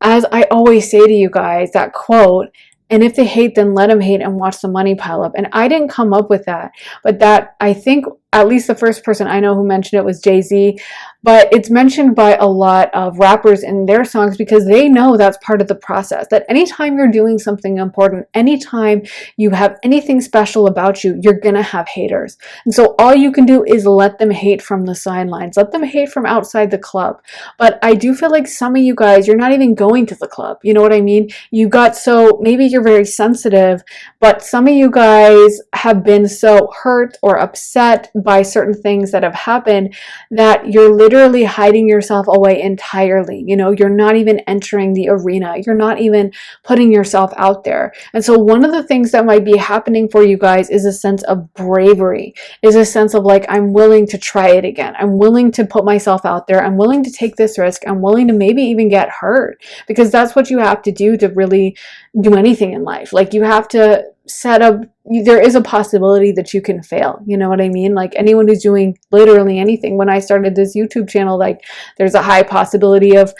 As I always say to you guys, that quote, and if they hate, then let them hate and watch the money pile up. And I didn't come up with that, but that, I think at least the first person I know who mentioned it was Jay-Z. But it's mentioned by a lot of rappers in their songs, because they know that's part of the process. That anytime you're doing something important, anytime you have anything special about you, you're going to have haters. And so all you can do is let them hate from the sidelines. Let them hate from outside the club. But I do feel like some of you guys, you're not even going to the club. You know what I mean? You got so, maybe you're very sensitive, but some of you guys have been so hurt or upset by certain things that have happened that you're literally hiding yourself away entirely. You know, you're not even entering the arena. You're not even putting yourself out there. And so one of the things that might be happening for you guys is a sense of bravery, is a sense of like, I'm willing to try it again. I'm willing to put myself out there. I'm willing to take this risk. I'm willing to maybe even get hurt, because that's what you have to do to really do anything in life. Like you have to set up, there is a possibility that you can fail. You know what I mean? Like anyone who's doing literally anything. When I started this YouTube channel, like there's a high possibility of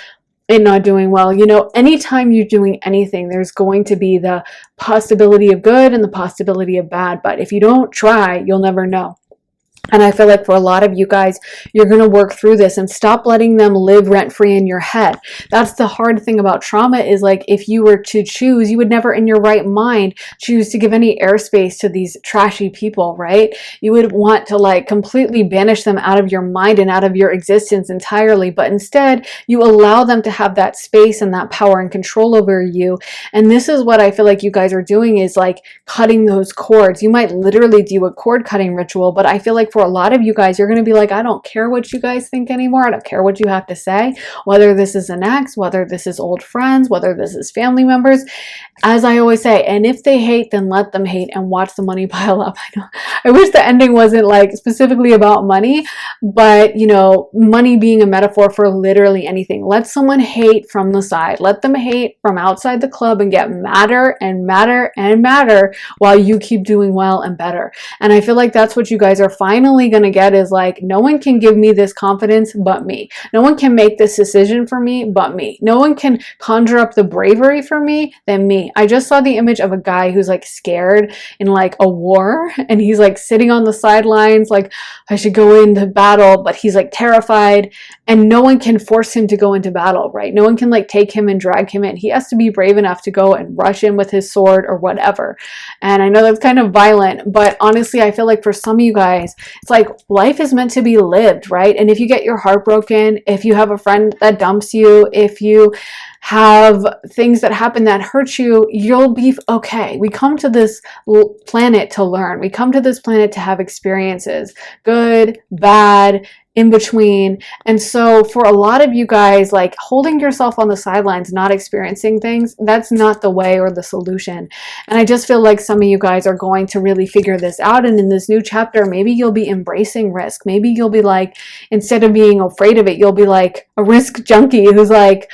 it not doing well. You know, anytime you're doing anything, there's going to be the possibility of good and the possibility of bad. But if you don't try, you'll never know. And I feel like for a lot of you guys, you're going to work through this and stop letting them live rent free in your head. That's the hard thing about trauma, is like, if you were to choose, you would never in your right mind choose to give any airspace to these trashy people, right? You would want to like completely banish them out of your mind and out of your existence entirely. But instead, you allow them to have that space and that power and control over you. And this is what I feel like you guys are doing, is like cutting those cords. You might literally do a cord cutting ritual, but I feel like for a lot of you guys, you're going to be like, I don't care what you guys think anymore. I don't care what you have to say, whether this is an ex, whether this is old friends, whether this is family members. As I always say, and if they hate, then let them hate and watch the money pile up. I know, I wish the ending wasn't like specifically about money, but you know, money being a metaphor for literally anything. Let someone hate from the side. Let them hate from outside the club and get madder and madder and madder while you keep doing well and better. And I feel like that's what you guys are finally going to get, is like, no one can give me this confidence but me. No one can make this decision for me but me. No one can conjure up the bravery for me than me. I just saw the image of a guy who's like scared in like a war, and he's like sitting on the sidelines like, I should go into battle, but he's like terrified, and no one can force him to go into battle, right? No one can like take him and drag him in. He has to be brave enough to go and rush in with his sword or whatever. And I know that's kind of violent, but honestly, I feel like for some of you guys, it's like life is meant to be lived, right? And if you get your heart broken, if you have a friend that dumps you, if you have things that happen that hurt you, you'll be okay. We come to this planet to learn. We come to this planet to have experiences, good, bad, in between. And so for a lot of you guys, like holding yourself on the sidelines, not experiencing things, that's not the way or the solution. And I just feel like some of you guys are going to really figure this out. And in this new chapter, maybe you'll be embracing risk. Maybe you'll be like, instead of being afraid of it, you'll be like a risk junkie who's like,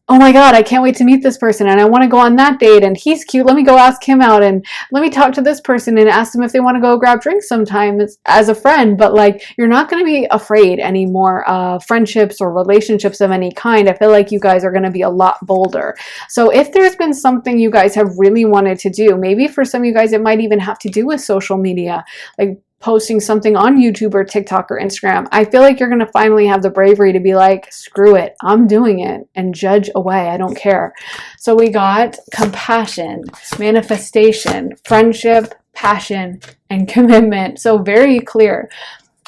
oh my God, I can't wait to meet this person, and I want to go on that date, and he's cute. Let me go ask him out, and let me talk to this person and ask them if they want to go grab drinks sometime as a friend. But like, you're not going to be afraid anymore of friendships or relationships of any kind. I feel like you guys are going to be a lot bolder. So if there's been something you guys have really wanted to do, maybe for some of you guys, it might even have to do with social media, like posting something on YouTube or TikTok or Instagram. I feel like you're going to finally have the bravery to be like, screw it, I'm doing it, and judge away. I don't care. So we got compassion, manifestation, friendship, passion, and commitment. So very clear.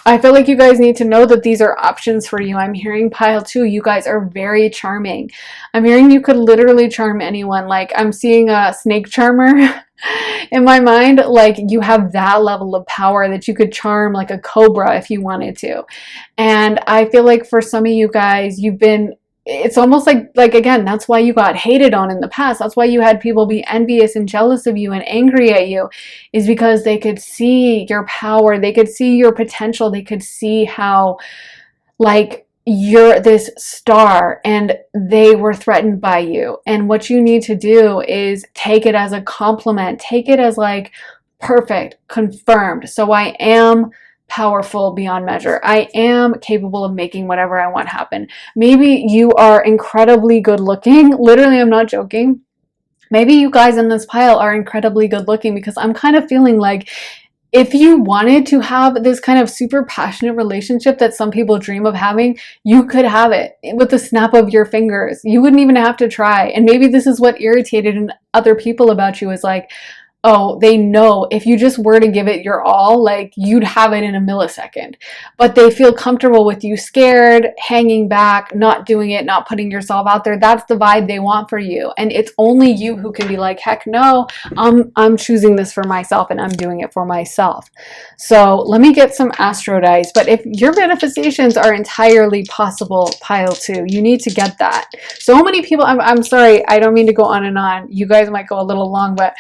I feel like you guys need to know that these are options for you. I'm hearing pile 2. You guys are very charming. I'm hearing you could literally charm anyone. Like, I'm seeing a snake charmer in my mind. Like, you have that level of power that you could charm like a cobra if you wanted to. And I feel like for some of you guys, it's almost like again, that's why you got hated on in the past. That's why you had people be envious and jealous of you and angry at you, is because they could see your power. They could see your potential. They could see how like you're this star, and they were threatened by you. And what you need to do is take it as a compliment. Take it as like, perfect, confirmed. So I am powerful beyond measure. I am capable of making whatever I want happen. Maybe you are incredibly good looking. Literally, I'm not joking. Maybe you guys in this pile are incredibly good looking, because I'm kind of feeling like if you wanted to have this kind of super passionate relationship that some people dream of having, you could have it with the snap of your fingers. You wouldn't even have to try. And maybe this is what irritated other people about you, is like, oh, they know if you just were to give it your all, like you'd have it in a millisecond. But they feel comfortable with you scared, hanging back, not doing it, not putting yourself out there. That's the vibe they want for you. And it's only you who can be like, heck no, I'm choosing this for myself, and I'm doing it for myself. So let me get some astro dice. But if your manifestations are entirely possible, pile 2, you need to get that. So many people, I'm sorry, I don't mean to go on and on. You guys might go a little long, but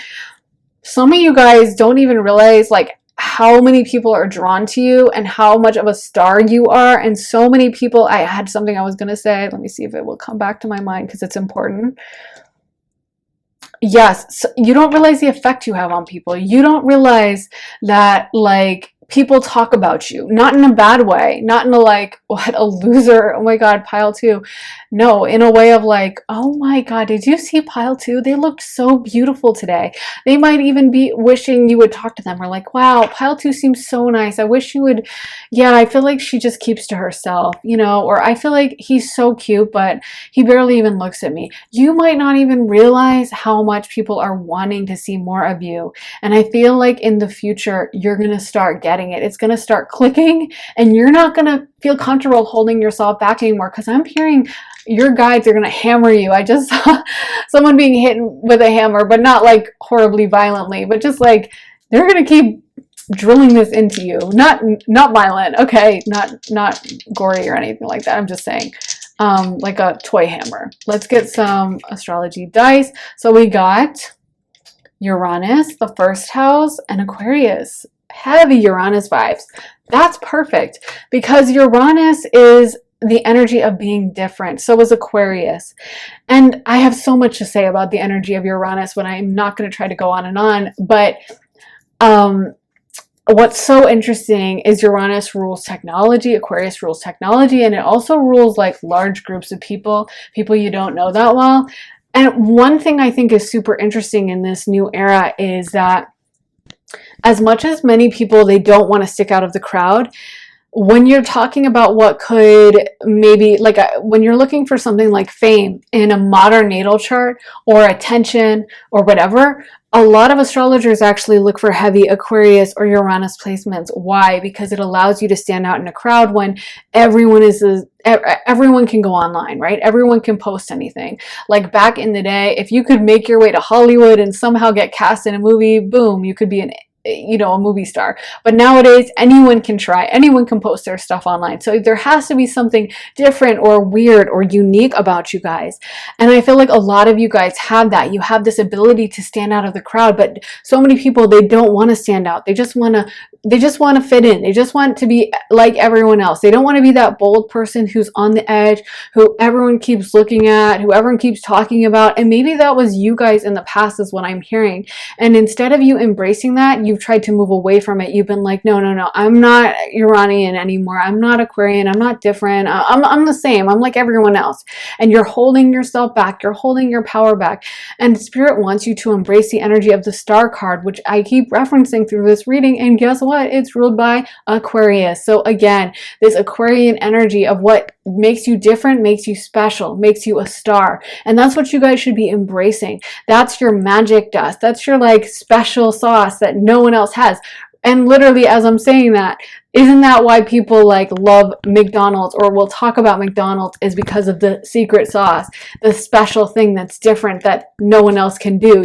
some of you guys don't even realize like how many people are drawn to you and how much of a star you are. And so many people, I had something I was going to say. Let me see if it will come back to my mind, because it's important. Yes, so you don't realize the effect you have on people. You don't realize that like people talk about you, not in a bad way, not in a like, what a loser, oh my God, pile 2. No, in a way of like, oh my God, did you see pile two? They looked so beautiful today. They might even be wishing you would talk to them, or like, wow, pile two seems so nice. I wish you would. Yeah, I feel like she just keeps to herself, or I feel like he's so cute, but he barely even looks at me. You might not even realize how much people are wanting to see more of you. And I feel like in the future, you're going to start getting it. It's going to start clicking, and you're not going to feel comfortable holding yourself back anymore, because I'm hearing your guides are going to hammer you. I just saw someone being hit with a hammer, but not like horribly violently, but just like they're going to keep drilling this into you. Not violent, okay, not gory or anything like that. I'm just saying like a toy hammer. Let's get some astrology dice. So we got Uranus, the first house, and Aquarius. Heavy Uranus vibes. That's perfect, because Uranus is the energy of being different. So is Aquarius. And I have so much to say about the energy of Uranus, but I'm not going to try to go on and on. But what's so interesting is Uranus rules technology, Aquarius rules technology, and it also rules like large groups of people you don't know that well. And one thing I think is super interesting in this new era is that as much as many people, they don't want to stick out of the crowd, when you're talking about what could maybe, like when you're looking for something like fame in a modern natal chart or attention or whatever, a lot of astrologers actually look for heavy Aquarius or Uranus placements. Why? Because it allows you to stand out in a crowd when everyone can go online, right? Everyone can post anything. Like back in the day, if you could make your way to Hollywood and somehow get cast in a movie, boom, you could be a movie star. But nowadays, anyone can post their stuff online. So there has to be something different or weird or unique about you guys. And I feel like a lot of you guys have that. You have this ability to stand out of the crowd, but so many people, they don't want to stand out. They just want to fit in. They just want to be like everyone else. They don't want to be that bold person who's on the edge, who everyone keeps looking at, who everyone keeps talking about. And maybe that was you guys in the past, is what I'm hearing. And instead of you embracing that, you've tried to move away from it. You've been like, no, I'm not Uranian anymore. I'm not Aquarian. I'm not different. I'm the same. I'm like everyone else. And you're holding yourself back. You're holding your power back. And Spirit wants you to embrace the energy of the Star card, which I keep referencing through this reading. And guess what? It's ruled by Aquarius. So again, this Aquarian energy of what makes you different, makes you special, makes you a star. And that's what you guys should be embracing. That's your magic dust. That's your like special sauce that no one else has. And literally, as I'm saying that, isn't that why people like love McDonald's or will talk about McDonald's, is because of the secret sauce, the special thing that's different that no one else can do,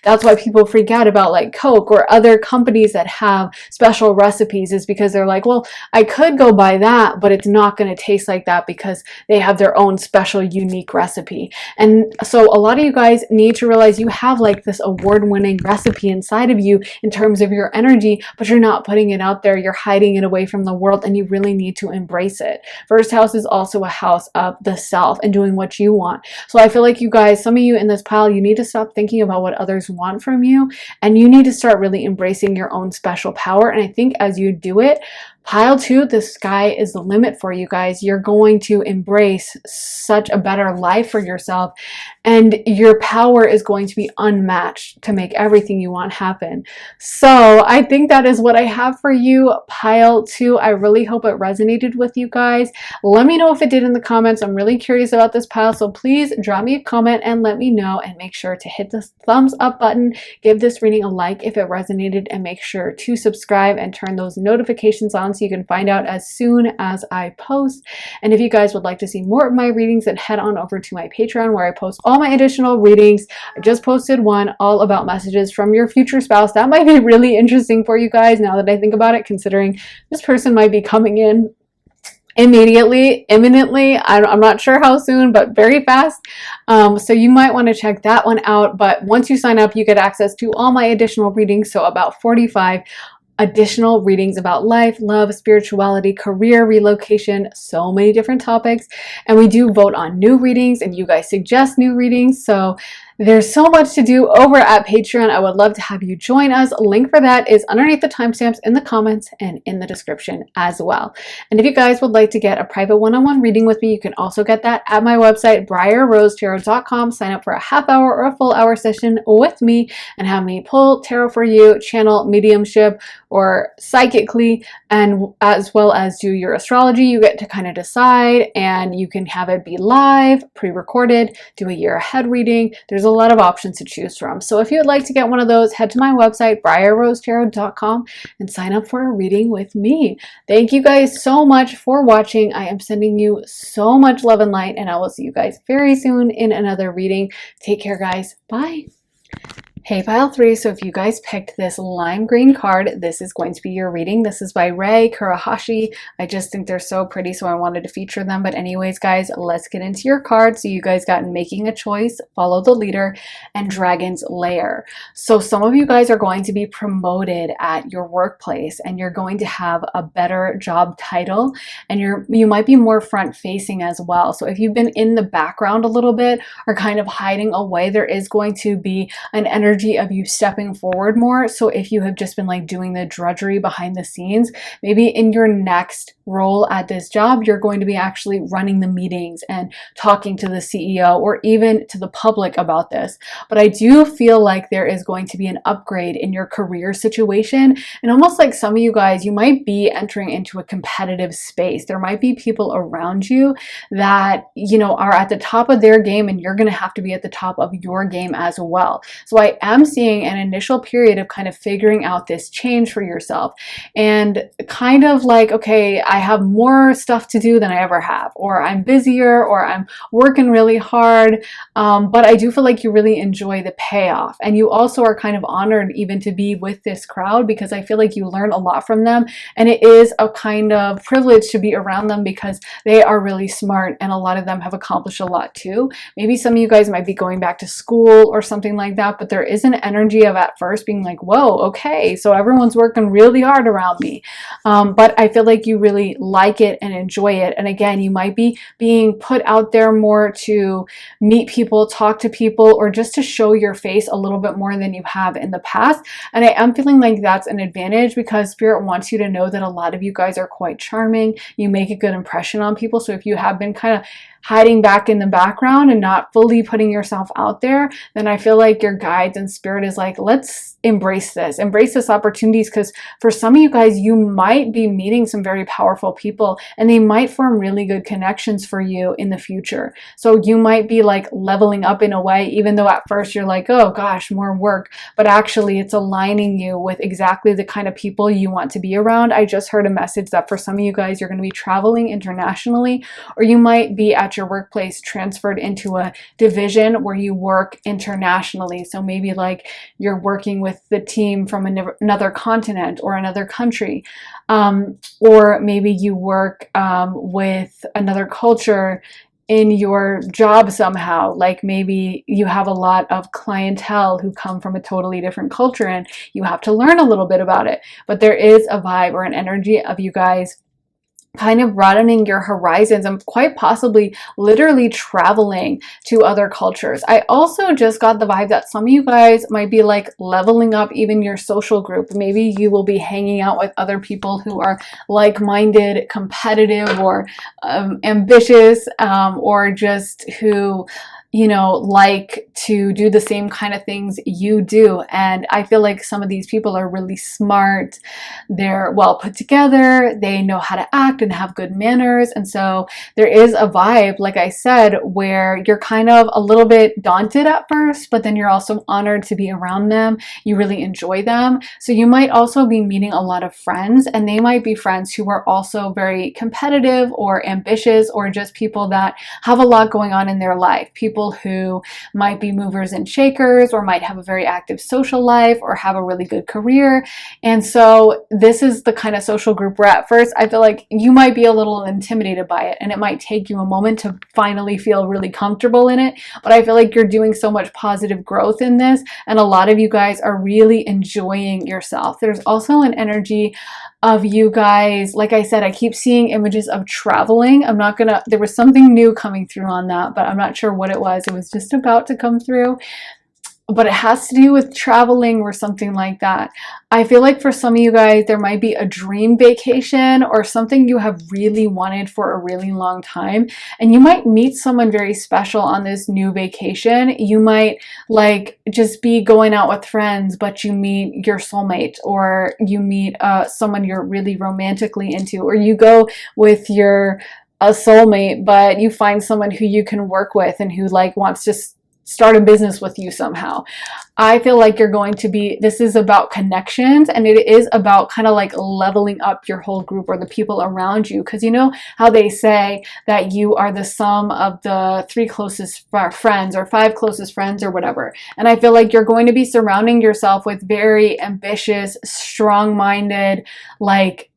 That's why people freak out about like Coke or other companies that have special recipes, is because they're like, well, I could go buy that, but it's not going to taste like that because they have their own special, unique recipe. And so a lot of you guys need to realize you have like this award-winning recipe inside of you in terms of your energy, but you're not putting it out there. You're hiding it away from the world, and you really need to embrace it. First house is also a house of the self and doing what you want. So I feel like you guys, some of you in this pile, you need to stop thinking about what others want from you, and you need to start really embracing your own special power. And I think as you do it, pile 2, the sky is the limit for you guys. You're going to embrace such a better life for yourself, and your power is going to be unmatched to make everything you want happen. So I think that is what I have for you, pile 2. I really hope it resonated with you guys. Let me know if it did in the comments. I'm really curious about this pile, so please drop me a comment and let me know, and make sure to hit the thumbs up button, give this reading a like if it resonated, and make sure to subscribe and turn those notifications on so you can find out as soon as I post. And if you guys would like to see more of my readings, then head on over to my Patreon, where I post all my additional readings. I just posted one all about messages from your future spouse. That might be really interesting for you guys now that I think about it, considering this person might be coming in imminently. I'm not sure how soon, but very fast. So you might want to check that one out. But once you sign up, you get access to all my additional readings. So about 45 additional readings about life, love, spirituality, career, relocation, so many different topics. And we do vote on new readings, and you guys suggest new readings. So There's so much to do over at Patreon. I would love to have you join us. Link for that is underneath the timestamps in the comments and in the description as well. And if you guys would like to get a private one-on-one reading with me, you can also get that at my website, briarrosetarot.com. Sign up for a half hour or a full hour session with me and have me pull tarot for you, channel mediumship or psychically, and as well as do your astrology. You get to kind of decide, and you can have it be live, pre-recorded, do a year ahead reading. There's a lot of options to choose from. So if you would like to get one of those, head to my website, briarrosetarot.com, and sign up for a reading with me. Thank you guys so much for watching. I am sending you so much love and light, and I will see you guys very soon in another reading. Take care, guys. Bye. Hey, pile 3, so if you guys picked this lime green card, this is going to be your reading. This is by Rei Kurahashi. I just think they're so pretty, so I wanted to feature them. But anyways, guys, let's get into your cards. So you guys got Making a Choice, Follow the Leader, and Dragon's Lair. So some of you guys are going to be promoted at your workplace, and you're going to have a better job title, and you might be more front-facing as well. So if you've been in the background a little bit or kind of hiding away, there is going to be an energy of you stepping forward more. So if you have just been like doing the drudgery behind the scenes, maybe in your next role at this job, you're going to be actually running the meetings and talking to the CEO or even to the public about this. But I do feel like there is going to be an upgrade in your career situation, and almost like some of you guys, you might be entering into a competitive space. There might be people around you that, you know, are at the top of their game, and you're going to have to be at the top of your game as well. So I am seeing an initial period of kind of figuring out this change for yourself, and kind of like, okay, I have more stuff to do than I ever have, or I'm busier, or I'm working really hard, but I do feel like you really enjoy the payoff, and you also are kind of honored even to be with this crowd, because I feel like you learn a lot from them, and it is a kind of privilege to be around them because they are really smart, and a lot of them have accomplished a lot too. Maybe some of you guys might be going back to school or something like that, but there is an energy of at first being like, whoa, okay, so everyone's working really hard around me, but I feel like you really like it and enjoy it. And again, you might be being put out there more to meet people, talk to people, or just to show your face a little bit more than you have in the past. And I am feeling like that's an advantage, because Spirit wants you to know that a lot of you guys are quite charming. You make a good impression on people. So if you have been kind of hiding back in the background and not fully putting yourself out there, then I feel like your guides and Spirit is like, let's embrace this opportunities, because for some of you guys, you might be meeting some very powerful people, and they might form really good connections for you in the future. So you might be like leveling up in a way, even though at first you're like, oh gosh, more work, but actually it's aligning you with exactly the kind of people you want to be around. I just heard a message that for some of you guys, you're going to be traveling internationally, or you might be at your workplace transferred into a division where you work internationally. So maybe like you're working with the team from another continent or another country, or maybe you work with another culture in your job somehow. Like maybe you have a lot of clientele who come from a totally different culture, and you have to learn a little bit about it. But there is a vibe or an energy of you guys kind of broadening your horizons and quite possibly literally traveling to other cultures. I also just got the vibe that some of you guys might be like leveling up even your social group. Maybe you will be hanging out with other people who are like-minded, competitive, or ambitious, or just who, you know, like to do the same kind of things you do. And I feel like some of these people are really smart. They're well put together. They know how to act and have good manners. And so there is a vibe, like I said, where you're kind of a little bit daunted at first, but then you're also honored to be around them. You really enjoy them. So you might also be meeting a lot of friends, and they might be friends who are also very competitive or ambitious, or just people that have a lot going on in their life. People who might be movers and shakers, or might have a very active social life, or have a really good career. And so this is the kind of social group where at first I feel like you might be a little intimidated by it, and it might take you a moment to finally feel really comfortable in it. But I feel like you're doing so much positive growth in this, and a lot of you guys are really enjoying yourself. There's also an energy of you guys. Like I said, I keep seeing images of traveling. There was something new coming through on that, but I'm not sure what it was. It was just about to come through, but it has to do with traveling or something like that. I feel like for some of you guys, there might be a dream vacation or something you have really wanted for a really long time. And you might meet someone very special on this new vacation. You might like just be going out with friends, but you meet your soulmate, or you meet someone you're really romantically into, or you go with your a soulmate, but you find someone who you can work with and who like wants to start a business with you somehow. I feel like you're going to be, this is about connections, and it is about kind of like leveling up your whole group or the people around you. Because you know how they say that you are the sum of the 3 closest friends or 5 closest friends or whatever. And I feel like you're going to be surrounding yourself with very ambitious, strong-minded, like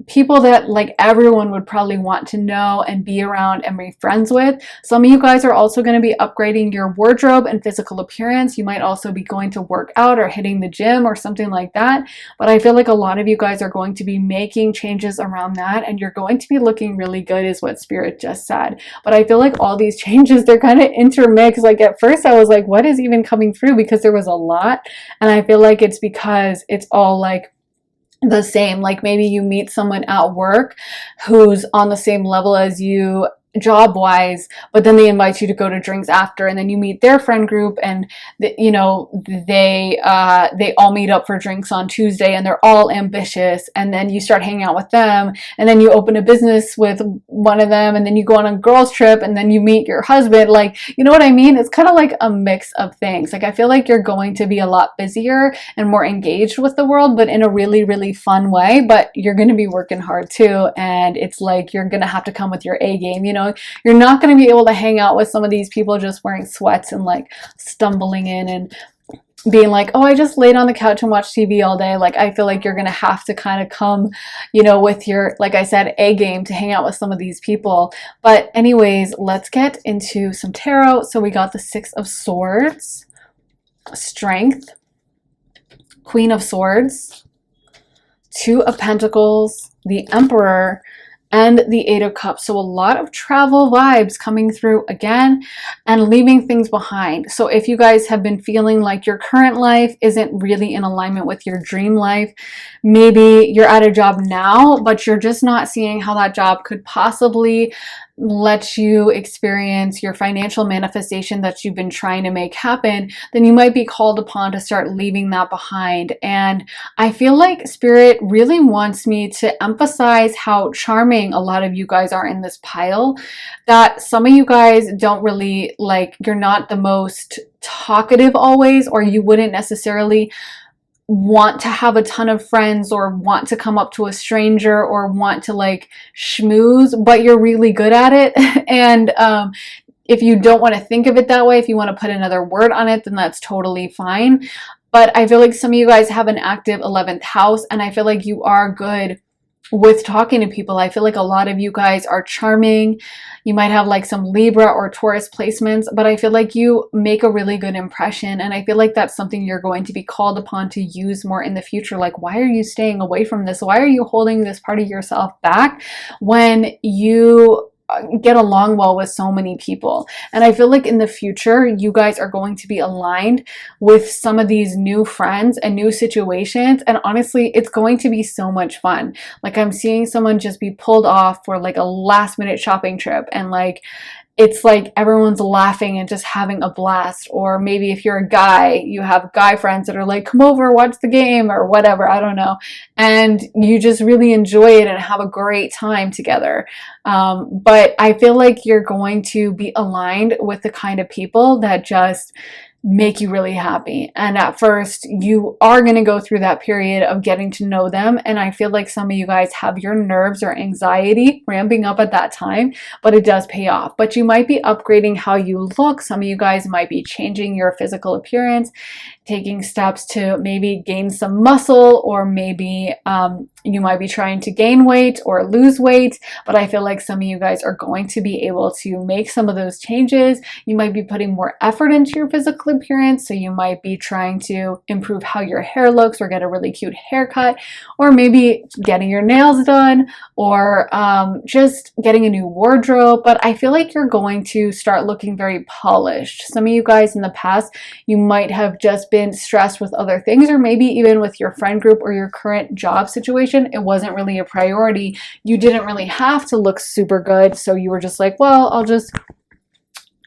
people that like everyone would probably want to know and be around and be friends with. Some of you guys are also going to be upgrading your wardrobe and physical appearance. You might also be going to work out or hitting the gym or something like that. But I feel like a lot of you guys are going to be making changes around that, and you're going to be looking really good is what Spirit just said. But I feel like all these changes, they're kind of intermixed. Like at first I was like, what is even coming through? Because there was a lot. And I feel like it's because it's all like the same. Like maybe you meet someone at work who's on the same level as you job wise, but then they invite you to go to drinks after, and then you meet their friend group, and you know, they all meet up for drinks on Tuesday, and they're all ambitious, and then you start hanging out with them, and then you open a business with one of them, and then you go on a girls trip, and then you meet your husband. Like, you know what I mean? It's kind of like a mix of things. Like I feel like you're going to be a lot busier and more engaged with the world, but in a really, really fun way. But you're going to be working hard too, and it's like you're going to have to come with your A game. You know, you're not going to be able to hang out with some of these people just wearing sweats and like stumbling in and being like, oh, I just laid on the couch and watched TV all day. Like, I feel like you're going to have to kind of come, you know, with your, like I said, A game to hang out with some of these people. But anyways, let's get into some tarot. So we got the 6 of Swords, Strength, Queen of Swords, 2 of Pentacles, the Emperor, and the 8 of Cups. So a lot of travel vibes coming through again, and leaving things behind. So if you guys have been feeling like your current life isn't really in alignment with your dream life, maybe you're at a job now, but you're just not seeing how that job could possibly let you experience your financial manifestation that you've been trying to make happen, then you might be called upon to start leaving that behind. And I feel like Spirit really wants me to emphasize how charming a lot of you guys are in this pile, that some of you guys don't really, like, you're not the most talkative always, or you wouldn't necessarily want to have a ton of friends or want to come up to a stranger or want to like schmooze, but you're really good at it. And if you don't want to think of it that way, if you want to put another word on it, then that's totally fine. But I feel like some of you guys have an active 11th house, and I feel like you are good with talking to people. I feel like a lot of you guys are charming. You might have like some Libra or Taurus placements, but I feel like you make a really good impression, and I feel like that's something you're going to be called upon to use more in the future. Like, why are you staying away from this? Why are you holding this part of yourself back when you get along well with so many people? And I feel like in the future, you guys are going to be aligned with some of these new friends and new situations. And honestly, it's going to be so much fun. Like, I'm seeing someone just be pulled off for like a last minute shopping trip, and like, it's like everyone's laughing and just having a blast. Or maybe if you're a guy, you have guy friends that are like, come over, watch the game or whatever, I don't know. And you just really enjoy it and have a great time together. But I feel like you're going to be aligned with the kind of people that just make you really happy. And at first, you are going to go through that period of getting to know them. And I feel like some of you guys have your nerves or anxiety ramping up at that time, but it does pay off. But you might be upgrading how you look. Some of you guys might be changing your physical appearance, taking steps to maybe gain some muscle, or maybe you might be trying to gain weight or lose weight. But I feel like some of you guys are going to be able to make some of those changes. You might be putting more effort into your physical appearance, so you might be trying to improve how your hair looks, or get a really cute haircut, or maybe getting your nails done, or just getting a new wardrobe. But I feel like you're going to start looking very polished. Some of you guys in the past, you might have just been stressed with other things, or maybe even with your friend group or your current job situation. It wasn't really a priority. You didn't really have to look super good, so you were just like, well, I'll just,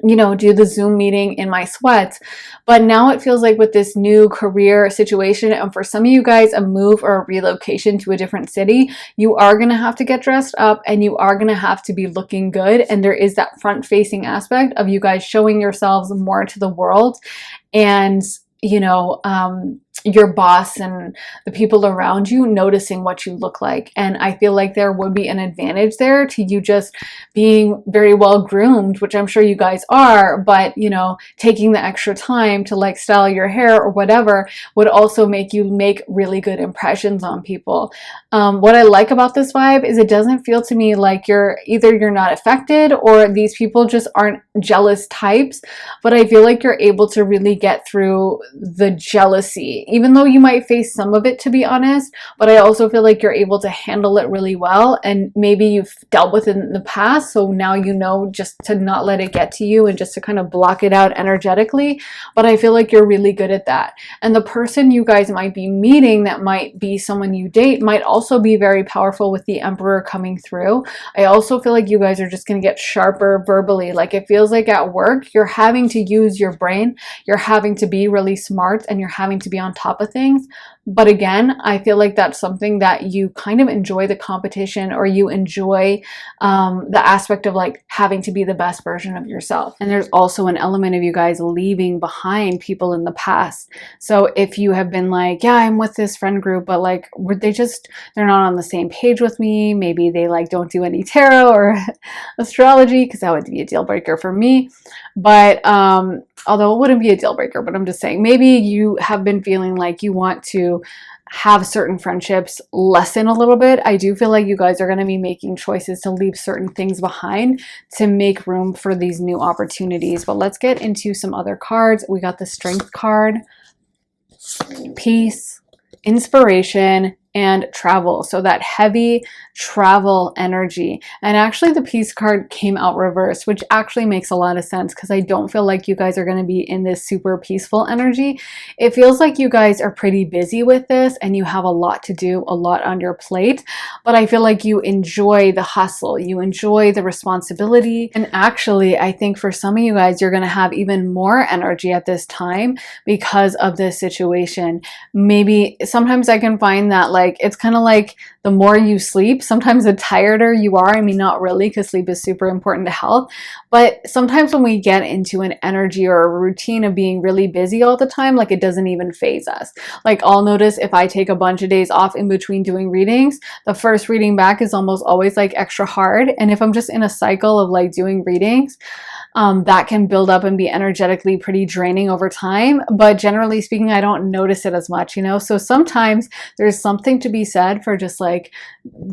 you know, do the Zoom meeting in my sweats. But now it feels like with this new career situation, and for some of you guys, a move or a relocation to a different city, you are going to have to get dressed up, and you are going to have to be looking good. And there is that front facing aspect of you guys showing yourselves more to the world, and you know, your boss and the people around you noticing what you look like. And I feel like there would be an advantage there to you just being very well groomed, which I'm sure you guys are, but you know, taking the extra time to like style your hair or whatever would also make you make really good impressions on people. What I like about this vibe is it doesn't feel to me like you're not affected, or these people just aren't jealous types, but I feel like you're able to really get through the jealousy, even though you might face some of it, to be honest. But I also feel like you're able to handle it really well, and maybe you've dealt with it in the past, so now you know just to not let it get to you and just to kind of block it out energetically. But I feel like you're really good at that. And the person you guys might be meeting, that might be someone you date, might also be very powerful with the Emperor coming through. I also feel like you guys are just going to get sharper verbally. Like it feels like at work, you're having to use your brain, you're having to be really smart, and you're having to be on top of things. But again, I feel like that's something that you kind of enjoy, the competition, or you enjoy the aspect of like having to be the best version of yourself. And there's also an element of you guys leaving behind people in the past. So if you have been like, yeah, I'm with this friend group, but like they're not on the same page with me. Maybe they like don't do any tarot or astrology, because that would be a deal breaker for me. But although it wouldn't be a deal breaker, but I'm just saying, maybe you have been feeling like you want to have certain friendships lessen a little bit. I do feel like you guys are going to be making choices to leave certain things behind to make room for these new opportunities. But let's get into some other cards. We got the Strength card, Peace, Inspiration, and Travel. So that heavy travel energy. And actually the Peace card came out reversed, which actually makes a lot of sense, because I don't feel like you guys are going to be in this super peaceful energy. It feels like you guys are pretty busy with this, and you have a lot to do, a lot on your plate. But I feel like you enjoy the hustle, you enjoy the responsibility. And actually, I think for some of you guys, you're going to have even more energy at this time because of this situation. Maybe sometimes I can find that like it's kind of like the more you sleep, sometimes the tireder you are. I mean, not really, because sleep is super important to health. But sometimes when we get into an energy or a routine of being really busy all the time, like it doesn't even faze us. Like I'll notice if I take a bunch of days off in between doing readings, the first reading back is almost always like extra hard. And if I'm just in a cycle of like doing readings, that can build up and be energetically pretty draining over time. But generally speaking, I don't notice it as much, you know? So sometimes there's something to be said for just like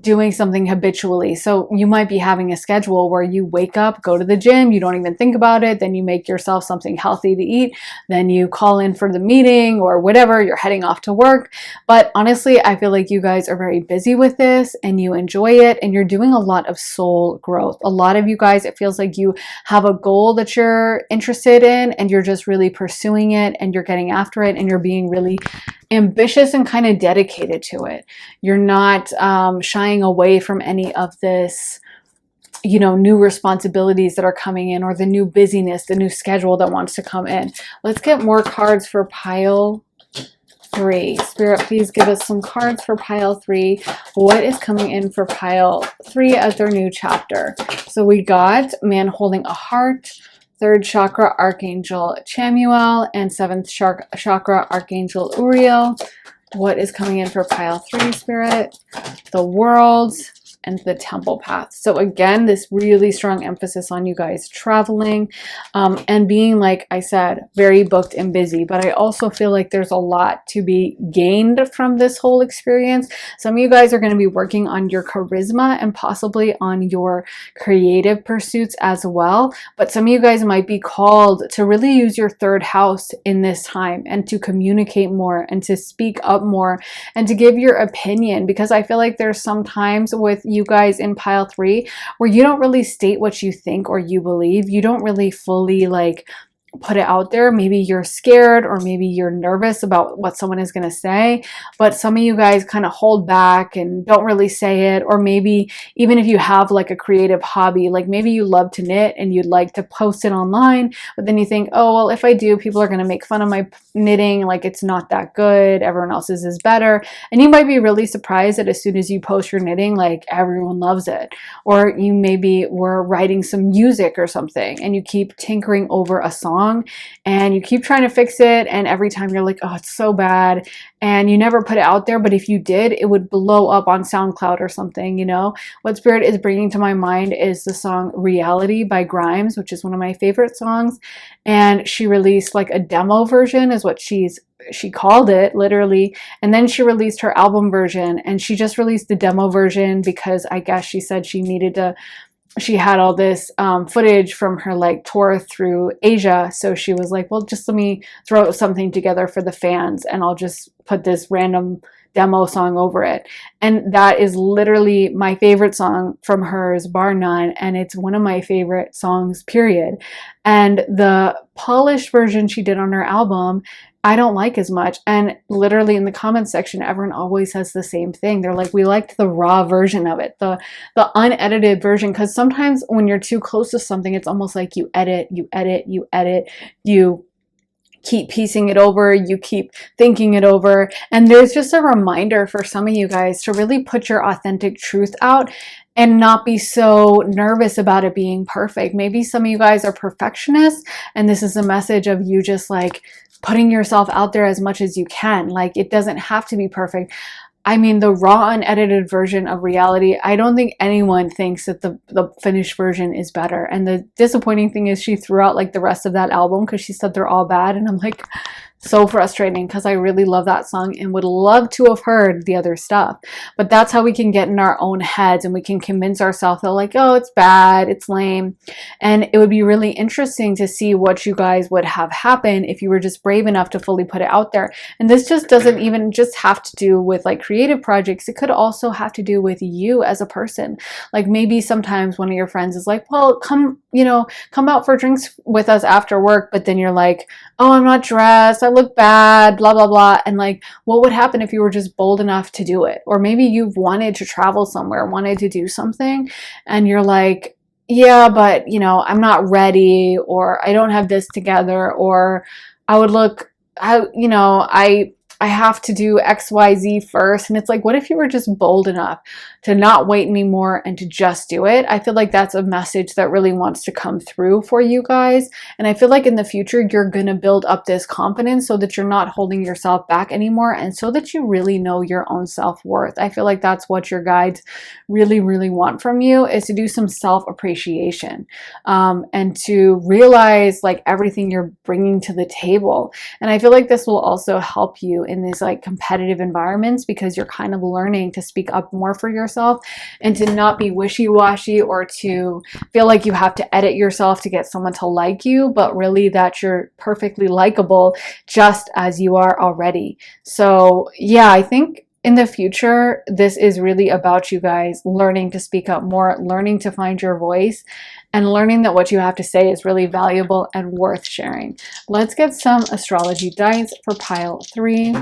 doing something habitually. So you might be having a schedule where you wake up, go to the gym, you don't even think about it, then you make yourself something healthy to eat, then you call in for the meeting or whatever, you're heading off to work. But honestly, I feel like you guys are very busy with this, and you enjoy it, and you're doing a lot of soul growth. A lot of you guys, it feels like you have a goal that you're interested in, and you're just really pursuing it, and you're getting after it, and you're being really ambitious and kind of dedicated to it. You're not shying away from any of this, you know, new responsibilities that are coming in, or the new busyness, the new schedule that wants to come in. Let's get more cards for pile 3. Spirit, please give us some cards for pile 3. What is coming in for pile 3 as their new chapter? So we got Man Holding a Heart, 3rd chakra Archangel Chamuel, and 7th chakra Archangel Uriel. What is coming in for pile 3, Spirit? The World and the temple path. So again, this really strong emphasis on you guys traveling and being, like I said, very booked and busy. But I also feel like there's a lot to be gained from this whole experience. Some of you guys are going to be working on your charisma and possibly on your creative pursuits as well. But some of you guys might be called to really use your third house in this time and to communicate more and to speak up more and to give your opinion, because I feel like there's sometimes with you guys in pile 3 where you don't really state what you think or you believe. You don't really fully like put it out there. Maybe you're scared or maybe you're nervous about what someone is going to say, but some of you guys kind of hold back and don't really say it. Or maybe even if you have like a creative hobby, like maybe you love to knit and you'd like to post it online, but then you think, oh, well, if I do, people are going to make fun of my knitting, like it's not that good, everyone else's is better. And you might be really surprised that as soon as you post your knitting, like everyone loves it. Or you maybe were writing some music or something and you keep tinkering over a song and you keep trying to fix it, and every time you're like, oh, it's so bad, and you never put it out there, but if you did, it would blow up on SoundCloud or something, you know? What Spirit is bringing to my mind is the song Reality by Grimes, which is one of my favorite songs, and she released like a demo version is what she called it, literally, and then she released her album version, and she just released the demo version because I guess she said she had all this footage from her like tour through Asia. So she was like, well, just let me throw something together for the fans and I'll just put this random demo song over it. And that is literally my favorite song from hers, bar none. And it's one of my favorite songs, period. And the polished version she did on her album, I don't like as much. And literally in the comments section, everyone always says the same thing. They're like, we liked the raw version of it, the unedited version. Because sometimes when you're too close to something, it's almost like you edit, you keep piecing it over, you keep thinking it over. And there's just a reminder for some of you guys to really put your authentic truth out and not be so nervous about it being perfect. Maybe some of you guys are perfectionists, and this is a message of you just like putting yourself out there as much as you can. Like it doesn't have to be perfect. I mean, the raw unedited version of Reality, I don't think anyone thinks that the finished version is better. And the disappointing thing is she threw out like the rest of that album because she said they're all bad. And I'm like, so frustrating, because I really love that song and would love to have heard the other stuff. But that's how we can get in our own heads and we can convince ourselves that like, oh, it's bad, it's lame. And it would be really interesting to see what you guys would have happen if you were just brave enough to fully put it out there. And this just doesn't even just have to do with like creative projects. It could also have to do with you as a person. Like maybe sometimes one of your friends is like, well, come out for drinks with us after work. But then you're like, oh, I'm not dressed, I look bad, blah, blah, blah. And like, what would happen if you were just bold enough to do it? Or maybe you've wanted to travel somewhere, wanted to do something, and you're like, yeah, but I'm not ready, or I don't have this together, or I would look, I have to do XYZ first. And it's like, what if you were just bold enough to not wait anymore and to just do it? I feel like that's a message that really wants to come through for you guys. And I feel like in the future, you're going to build up this confidence so that you're not holding yourself back anymore, and so that you really know your own self-worth. I feel like that's what your guides really, really want from you, is to do some self-appreciation and to realize like everything you're bringing to the table. And I feel like this will also help you in these like competitive environments, because you're kind of learning to speak up more for yourself and to not be wishy-washy or to feel like you have to edit yourself to get someone to like you, but really that you're perfectly likable just as you are already. So yeah, I think in the future, this is really about you guys learning to speak up more, learning to find your voice, and learning that what you have to say is really valuable and worth sharing. Let's get some astrology dice for pile 3.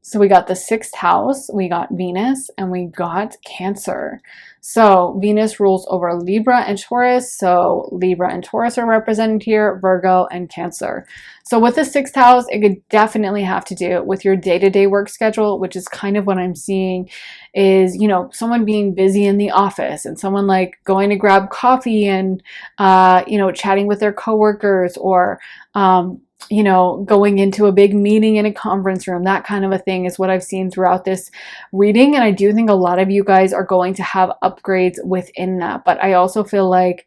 So we got the 6th house, we got Venus, and we got Cancer. So Venus rules over Libra and Taurus. So Libra and Taurus are represented here, Virgo and Cancer. So with the 6th house, it could definitely have to do with your day-to-day work schedule, which is kind of what I'm seeing is, someone being busy in the office and someone like going to grab coffee and, chatting with their coworkers, or, you know, going into a big meeting in a conference room, that kind of a thing is what I've seen throughout this reading. And I do think a lot of you guys are going to have upgrades within that. But I also feel like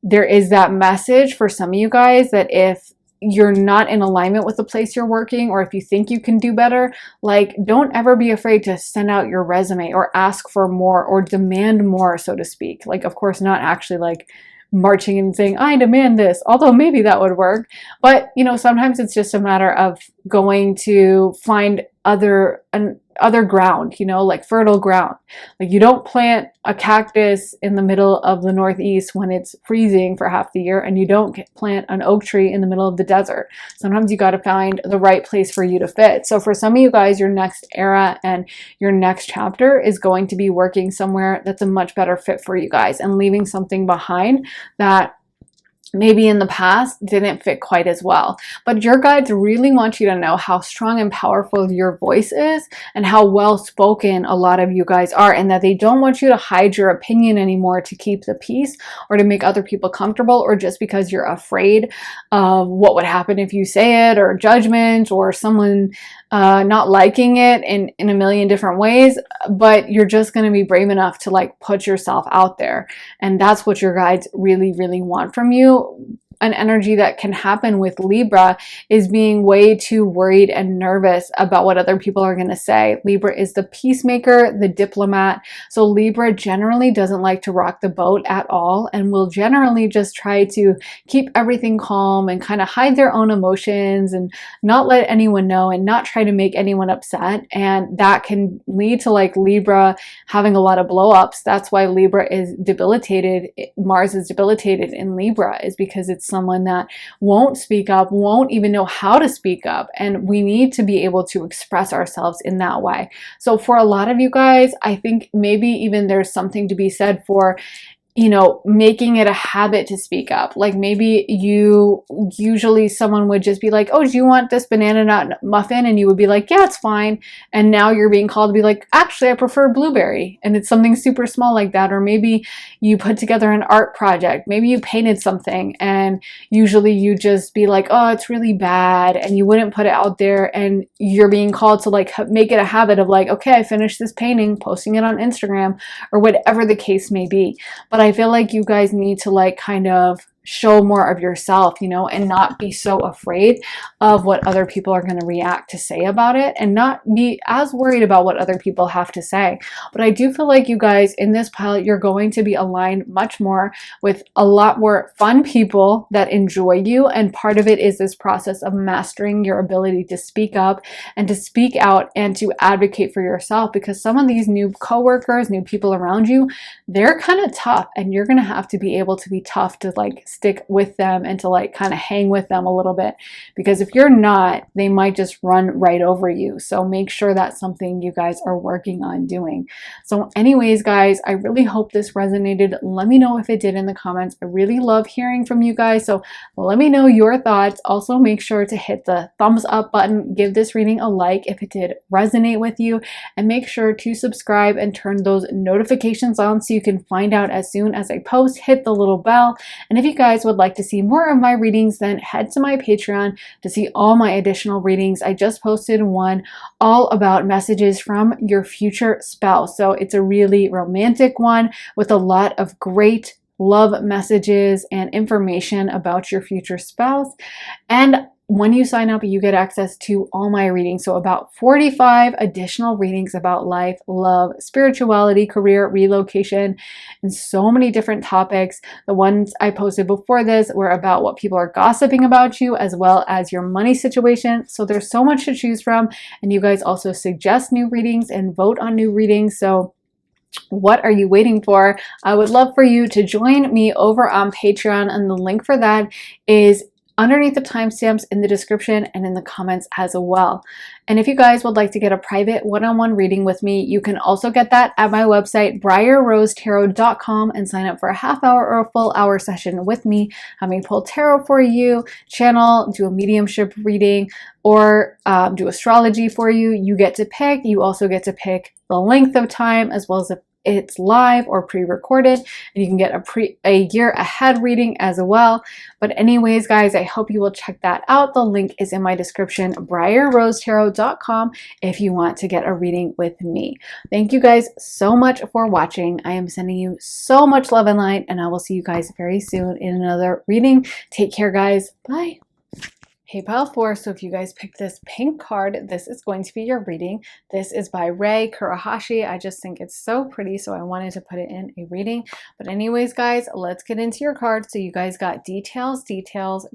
there is that message for some of you guys that if you're not in alignment with the place you're working, or if you think you can do better, like, don't ever be afraid to send out your resume or ask for more or demand more, so to speak. Like, of course, not actually like marching and saying, I demand this, although maybe that would work. But, you know, sometimes it's just a matter of going to find other ground, you know, like fertile ground. Like, you don't plant a cactus in the middle of the Northeast when it's freezing for half the year, and you don't plant an oak tree in the middle of the desert. Sometimes you got to find the right place for you to fit. So for some of you guys, your next era and your next chapter is going to be working somewhere that's a much better fit for you guys, and leaving something behind that maybe in the past didn't fit quite as well. But your guides really want you to know how strong and powerful your voice is, and how well spoken a lot of you guys are, and that they don't want you to hide your opinion anymore to keep the peace or to make other people comfortable, or just because you're afraid of what would happen if you say it, or judgment, or someone not liking it in a million different ways. But you're just going to be brave enough to like put yourself out there. And that's what your guides really, really want from you. An energy that can happen with Libra is being way too worried and nervous about what other people are going to say. Libra is the peacemaker, the diplomat. So Libra generally doesn't like to rock the boat at all, and will generally just try to keep everything calm and kind of hide their own emotions and not let anyone know and not try to make anyone upset. And that can lead to like Libra having a lot of blow-ups. That's why Libra is debilitated. Mars is debilitated in Libra, is because it's someone that won't speak up, won't even know how to speak up. And we need to be able to express ourselves in that way. So for a lot of you guys, I think maybe even there's something to be said for, you know, making it a habit to speak up. Like, maybe usually someone would just be like, oh, do you want this banana nut muffin? And you would be like, yeah, it's fine. And now you're being called to be like, actually, I prefer blueberry. And it's something super small like that. Or maybe you put together an art project. Maybe you painted something, and usually you just be like, oh, it's really bad. And you wouldn't put it out there, and you're being called to like make it a habit of like, okay, I finished this painting, posting it on Instagram, or whatever the case may be. But I feel like you guys need to like kind of show more of yourself, you know, and not be so afraid of what other people are going to react to say about it, and not be as worried about what other people have to say. But I do feel like you guys in this pilot, you're going to be aligned much more with a lot more fun people that enjoy you. And part of it is this process of mastering your ability to speak up and to speak out and to advocate for yourself, because some of these new coworkers, new people around you, they're kind of tough, and you're going to have to be able to be tough to like stick with them and to like kind of hang with them a little bit, because if you're not, they might just run right over you. So make sure that's something you guys are working on doing. So anyways, guys, I really hope this resonated. Let me know if it did in the comments. I really love hearing from you guys, so let me know your thoughts. Also, make sure to hit the thumbs up button, give this reading a like if it did resonate with you, and make sure to subscribe and turn those notifications on so you can find out as soon as I post. Hit the little bell. And if you guys would like to see more of my readings, then head to my Patreon to see all my additional readings. I just posted one all about messages from your future spouse. So it's a really romantic one with a lot of great love messages and information about your future spouse. And when you sign up, you get access to all my readings. So about 45 additional readings about life, love, spirituality, career, relocation, and so many different topics. The ones I posted before this were about what people are gossiping about you, as well as your money situation. So there's so much to choose from. And you guys also suggest new readings and vote on new readings. So what are you waiting for? I would love for you to join me over on Patreon, and the link for that is underneath the timestamps in the description and in the comments as well. And if you guys would like to get a private one-on-one reading with me, you can also get that at my website, briarrosetarot.com, and sign up for a half hour or a full hour session with me, having pull tarot for you, channel, do a mediumship reading, or do astrology for you. You get to pick. You also get to pick the length of time, as well as the it's live or pre-recorded, and you can get a year ahead reading as well. But anyways, guys, I hope you will check that out. The link is in my description, briarrosetarot.com, if you want to get a reading with me. Thank you guys so much for watching. I am sending you so much love and light, and I will see you guys very soon in another reading. Take care, guys. Bye. Hey, pile four. So if you guys picked this pink card, this is going to be your reading. This is by Rei Kurahashi. I just think it's so pretty, so I wanted to put it in a reading. But anyways, guys, let's get into your cards. So you guys got details,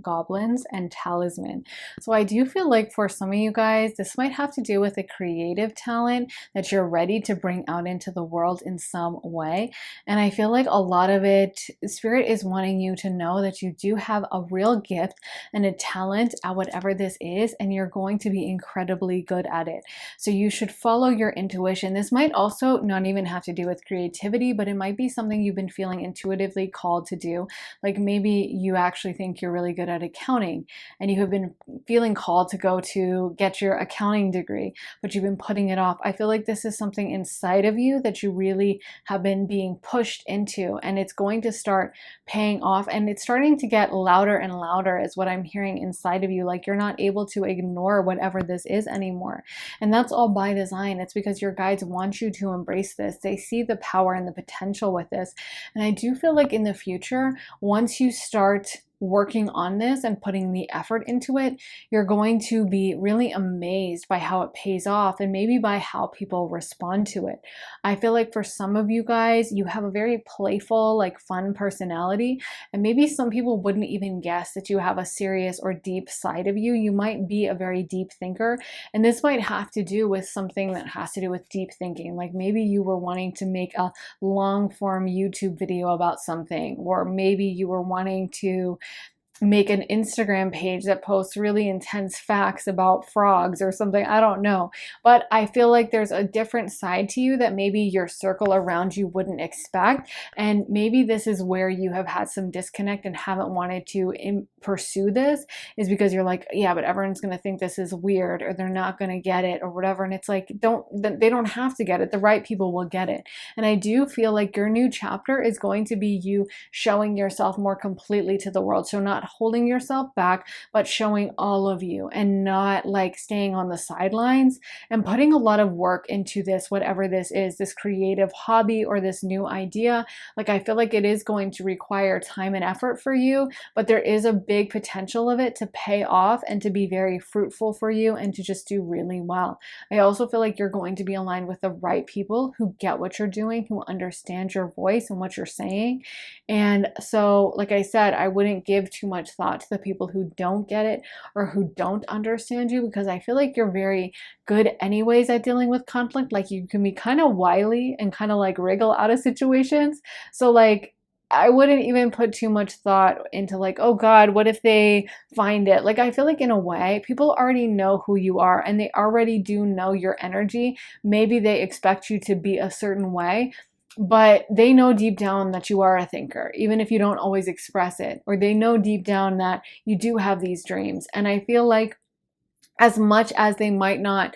goblins, and talisman. So I do feel like for some of you guys, this might have to do with a creative talent that you're ready to bring out into the world in some way. And I feel like a lot of it, Spirit is wanting you to know that you do have a real gift and a talent at whatever this is, and you're going to be incredibly good at it. So you should follow your intuition. This might also not even have to do with creativity, but it might be something you've been feeling intuitively called to do. Like maybe you actually think you're really good at accounting and you have been feeling called to go to get your accounting degree, but you've been putting it off. I feel like this is something inside of you that you really have been being pushed into, and it's going to start paying off, and it's starting to get louder and louder is what I'm hearing inside of you. Like you're not able to ignore whatever this is anymore. And that's all by design. It's because your guides want you to embrace this. They see the power and the potential with this. And I do feel like in the future, once you start working on this and putting the effort into it, you're going to be really amazed by how it pays off and maybe by how people respond to it. I feel like for some of you guys, you have a very playful, like fun personality, and maybe some people wouldn't even guess that you have a serious or deep side of you. You might be a very deep thinker, and this might have to do with something that has to do with deep thinking. Like maybe you were wanting to make a long form YouTube video about something, or maybe you were wanting to make an Instagram page that posts really intense facts about frogs or something. I don't know. But I feel like there's a different side to you that maybe your circle around you wouldn't expect. And maybe this is where you have had some disconnect and haven't wanted to pursue this, is because you're like, yeah, but everyone's going to think this is weird, or they're not going to get it, or whatever. And it's like, they don't have to get it. The right people will get it. And I do feel like your new chapter is going to be you showing yourself more completely to the world. So not holding yourself back, but showing all of you, and not like staying on the sidelines, and putting a lot of work into this, whatever this is, this creative hobby or this new idea. Like I feel like it is going to require time and effort for you, but there is a big potential of it to pay off and to be very fruitful for you and to just do really well. I also feel like you're going to be aligned with the right people who get what you're doing, who understand your voice and what you're saying. And so, like I said, I wouldn't give too much thought to the people who don't get it or who don't understand you, because I feel like you're very good anyways at dealing with conflict. Like you can be kind of wily and kind of like wriggle out of situations. So like I wouldn't even put too much thought into like, oh God, what if they find it? Like I feel like in a way, people already know who you are and they already do know your energy. Maybe they expect you to be a certain way, but they know deep down that you are a thinker, even if you don't always express it, or they know deep down that you do have these dreams. And I feel like as much as they might not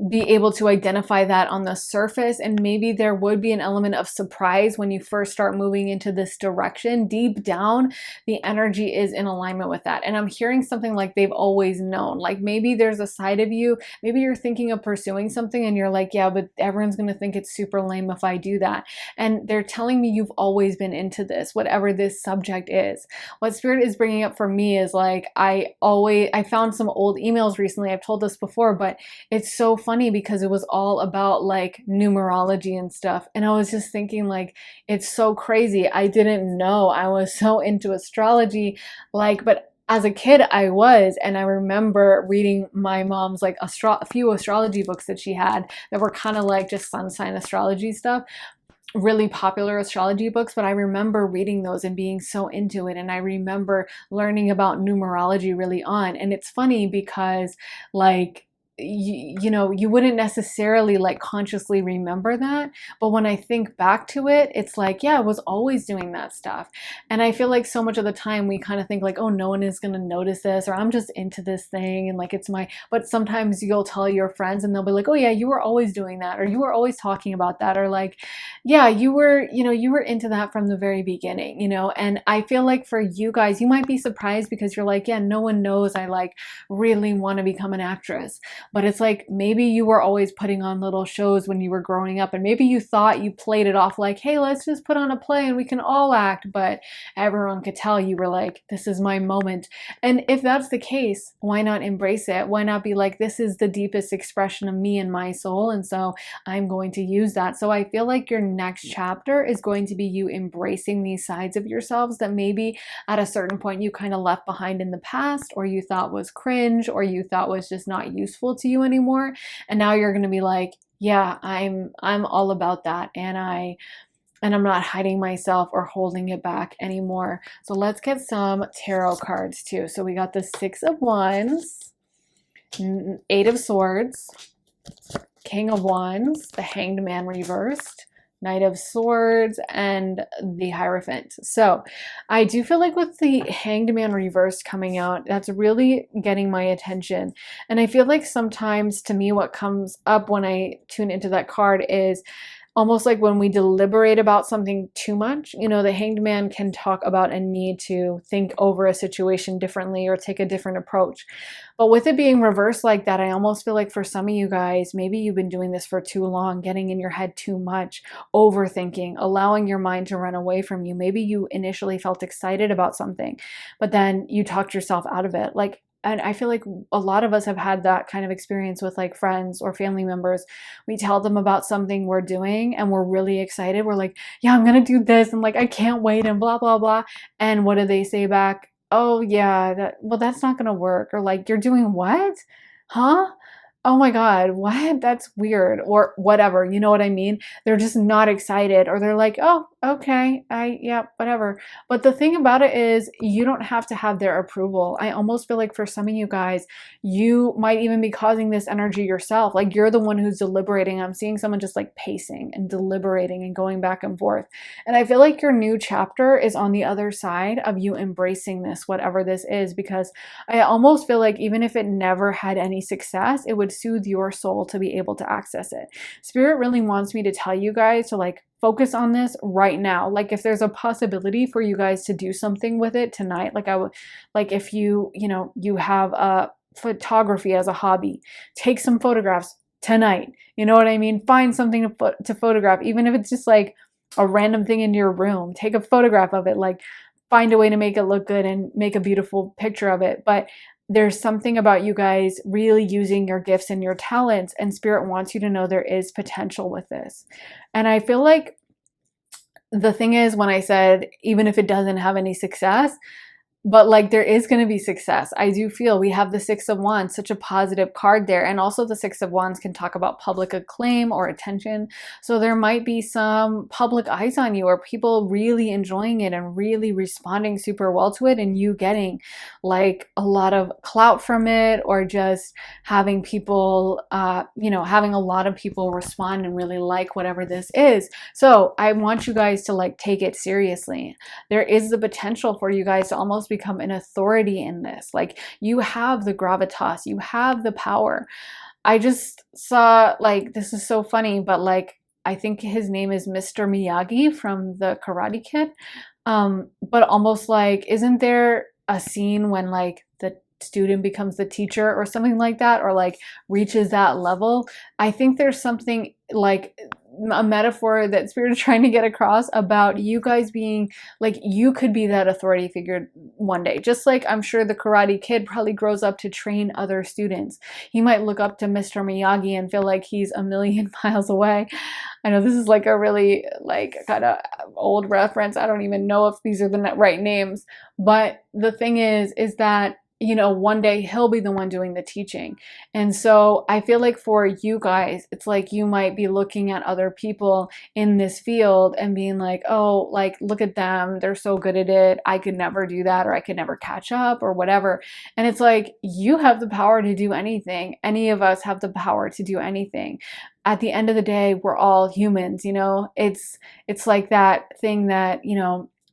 be able to identify that on the surface, and maybe there would be an element of surprise when you first start moving into this direction, deep down the energy is in alignment with that. And I'm hearing something like they've always known. Like maybe there's a side of you, maybe you're thinking of pursuing something and you're like, yeah, but everyone's going to think it's super lame if I do that. And they're telling me you've always been into this, whatever this subject is. What Spirit is bringing up for me is like, I found some old emails recently. I've told this before, but it's so funny because it was all about like numerology and stuff. And I was just thinking like, it's so crazy. I didn't know I was so into astrology, like, but as a kid I was, and I remember reading my mom's like a few astrology books that she had that were kind of like just sun sign astrology stuff, really popular astrology books, but I remember reading those and being so into it. And I remember learning about numerology really on. And it's funny because like you know, you wouldn't necessarily like consciously remember that, but when I think back to it, it's like, yeah, I was always doing that stuff. And I feel like so much of the time we kind of think like, oh, no one is going to notice this, or I'm just into this thing and like it's my, but sometimes you'll tell your friends and they'll be like, oh yeah, you were always doing that, or you were always talking about that, or like, yeah, you were, you know, you were into that from the very beginning, you know. And I feel like for you guys, you might be surprised because you're like, yeah, no one knows I like really want to become an actress. But it's like maybe you were always putting on little shows when you were growing up, and maybe you thought you played it off like, hey, let's just put on a play and we can all act. But everyone could tell you were like, this is my moment. And if that's the case, why not embrace it? Why not be like, this is the deepest expression of me and my soul, and so I'm going to use that. So I feel like your next chapter is going to be you embracing these sides of yourselves that maybe at a certain point you kind of left behind in the past, or you thought was cringe, or you thought was just not useful to you anymore. And now you're going to be like, yeah, I'm all about that, and I'm not hiding myself or holding it back anymore. So let's get some tarot cards too. So we got the 6 of Wands, 8 of Swords, King of Wands, the Hanged Man reversed, Knight of Swords, and the Hierophant. So I do feel like with the Hanged Man reversed coming out, that's really getting my attention. And I feel like sometimes to me what comes up when I tune into that card is almost like when we deliberate about something too much. You know, the Hanged Man can talk about a need to think over a situation differently or take a different approach. But with it being reversed like that, I almost feel like for some of you guys, maybe you've been doing this for too long, getting in your head too much, overthinking, allowing your mind to run away from you. Maybe you initially felt excited about something, but then you talked yourself out of it. Like, and I feel like a lot of us have had that kind of experience with like friends or family members. We tell them about something we're doing and we're really excited. We're like, yeah, I'm going to do this. And like, I can't wait and blah, blah, blah. And what do they say back? Oh yeah, well, that's not going to work. Or like, you're doing what? Huh? Oh my God, what? That's weird. Or whatever. You know what I mean? They're just not excited, or they're like, oh, okay, yeah, whatever. But the thing about it is, you don't have to have their approval. I almost feel like for some of you guys, you might even be causing this energy yourself. Like you're the one who's deliberating. I'm seeing someone just like pacing and deliberating and going back and forth. And I feel like your new chapter is on the other side of you embracing this, whatever this is, because I almost feel like even if it never had any success, it would soothe your soul to be able to access it. Spirit really wants me to tell you guys to like focus on this right now. Like if there's a possibility for you guys to do something with it tonight, like I would, like if you know, you have photography as a hobby, take some photographs tonight. You know what I mean? Find something to photograph, even if it's just like a random thing in your room. Take a photograph of it, like find a way to make it look good and make a beautiful picture of it. But there's something about you guys really using your gifts and your talents, and Spirit wants you to know there is potential with this. And I feel like the thing is, when I said, even if it doesn't have any success, but like there is going to be success. I do feel we have the 6 of Wands, such a positive card there. And also the 6 of Wands can talk about public acclaim or attention. So there might be some public eyes on you, or people really enjoying it and really responding super well to it, and you getting like a lot of clout from it, or just having people, you know, having a lot of people respond and really like whatever this is. So I want you guys to like take it seriously. There is the potential for you guys to almost become an authority in this. Like you have the gravitas, you have the power. I just saw, like, this is so funny, but like I think his name is Mr. Miyagi from the Karate Kid. But almost like, isn't there a scene when like the student becomes the teacher or something like that, or like reaches that level? I think there's something like a metaphor that Spirit is trying to get across about you guys being like, you could be that authority figure one day. Just like I'm sure the Karate Kid probably grows up to train other students. He might look up to Mr. Miyagi and feel like he's a million miles away. I know this is like a really like kind of old reference. I don't even know if these are the right names. But the thing is that one day he'll be the one doing the teaching. And so I feel like for you guys, it's like you might be looking at other people in this field and being like, oh, like, look at them. They're so good at it. I could never do that, or I could never catch up, or whatever. And it's like, you have the power to do anything. Any of us have the power to do anything. At the end of the day, we're all humans, it's like that thing that,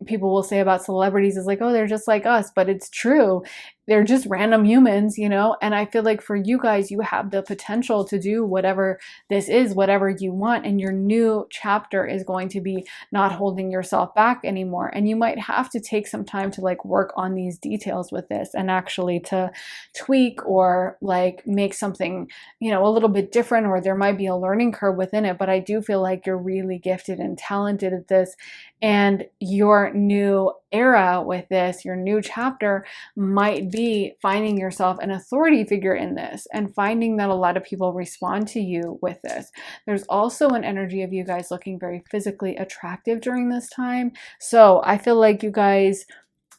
people will say about celebrities is like, oh, they're just like us, but it's true. They're just random humans, and I feel like for you guys, you have the potential to do whatever this is, whatever you want, and your new chapter is going to be not holding yourself back anymore. And you might have to take some time to like work on these details with this, and actually to tweak or like make something, a little bit different, or there might be a learning curve within it. But I do feel like you're really gifted and talented at this, and your new era with this, your new chapter, might be finding yourself an authority figure in this, and finding that a lot of people respond to you with this. There's also an energy of you guys looking very physically attractive during this time. So I feel like you guys,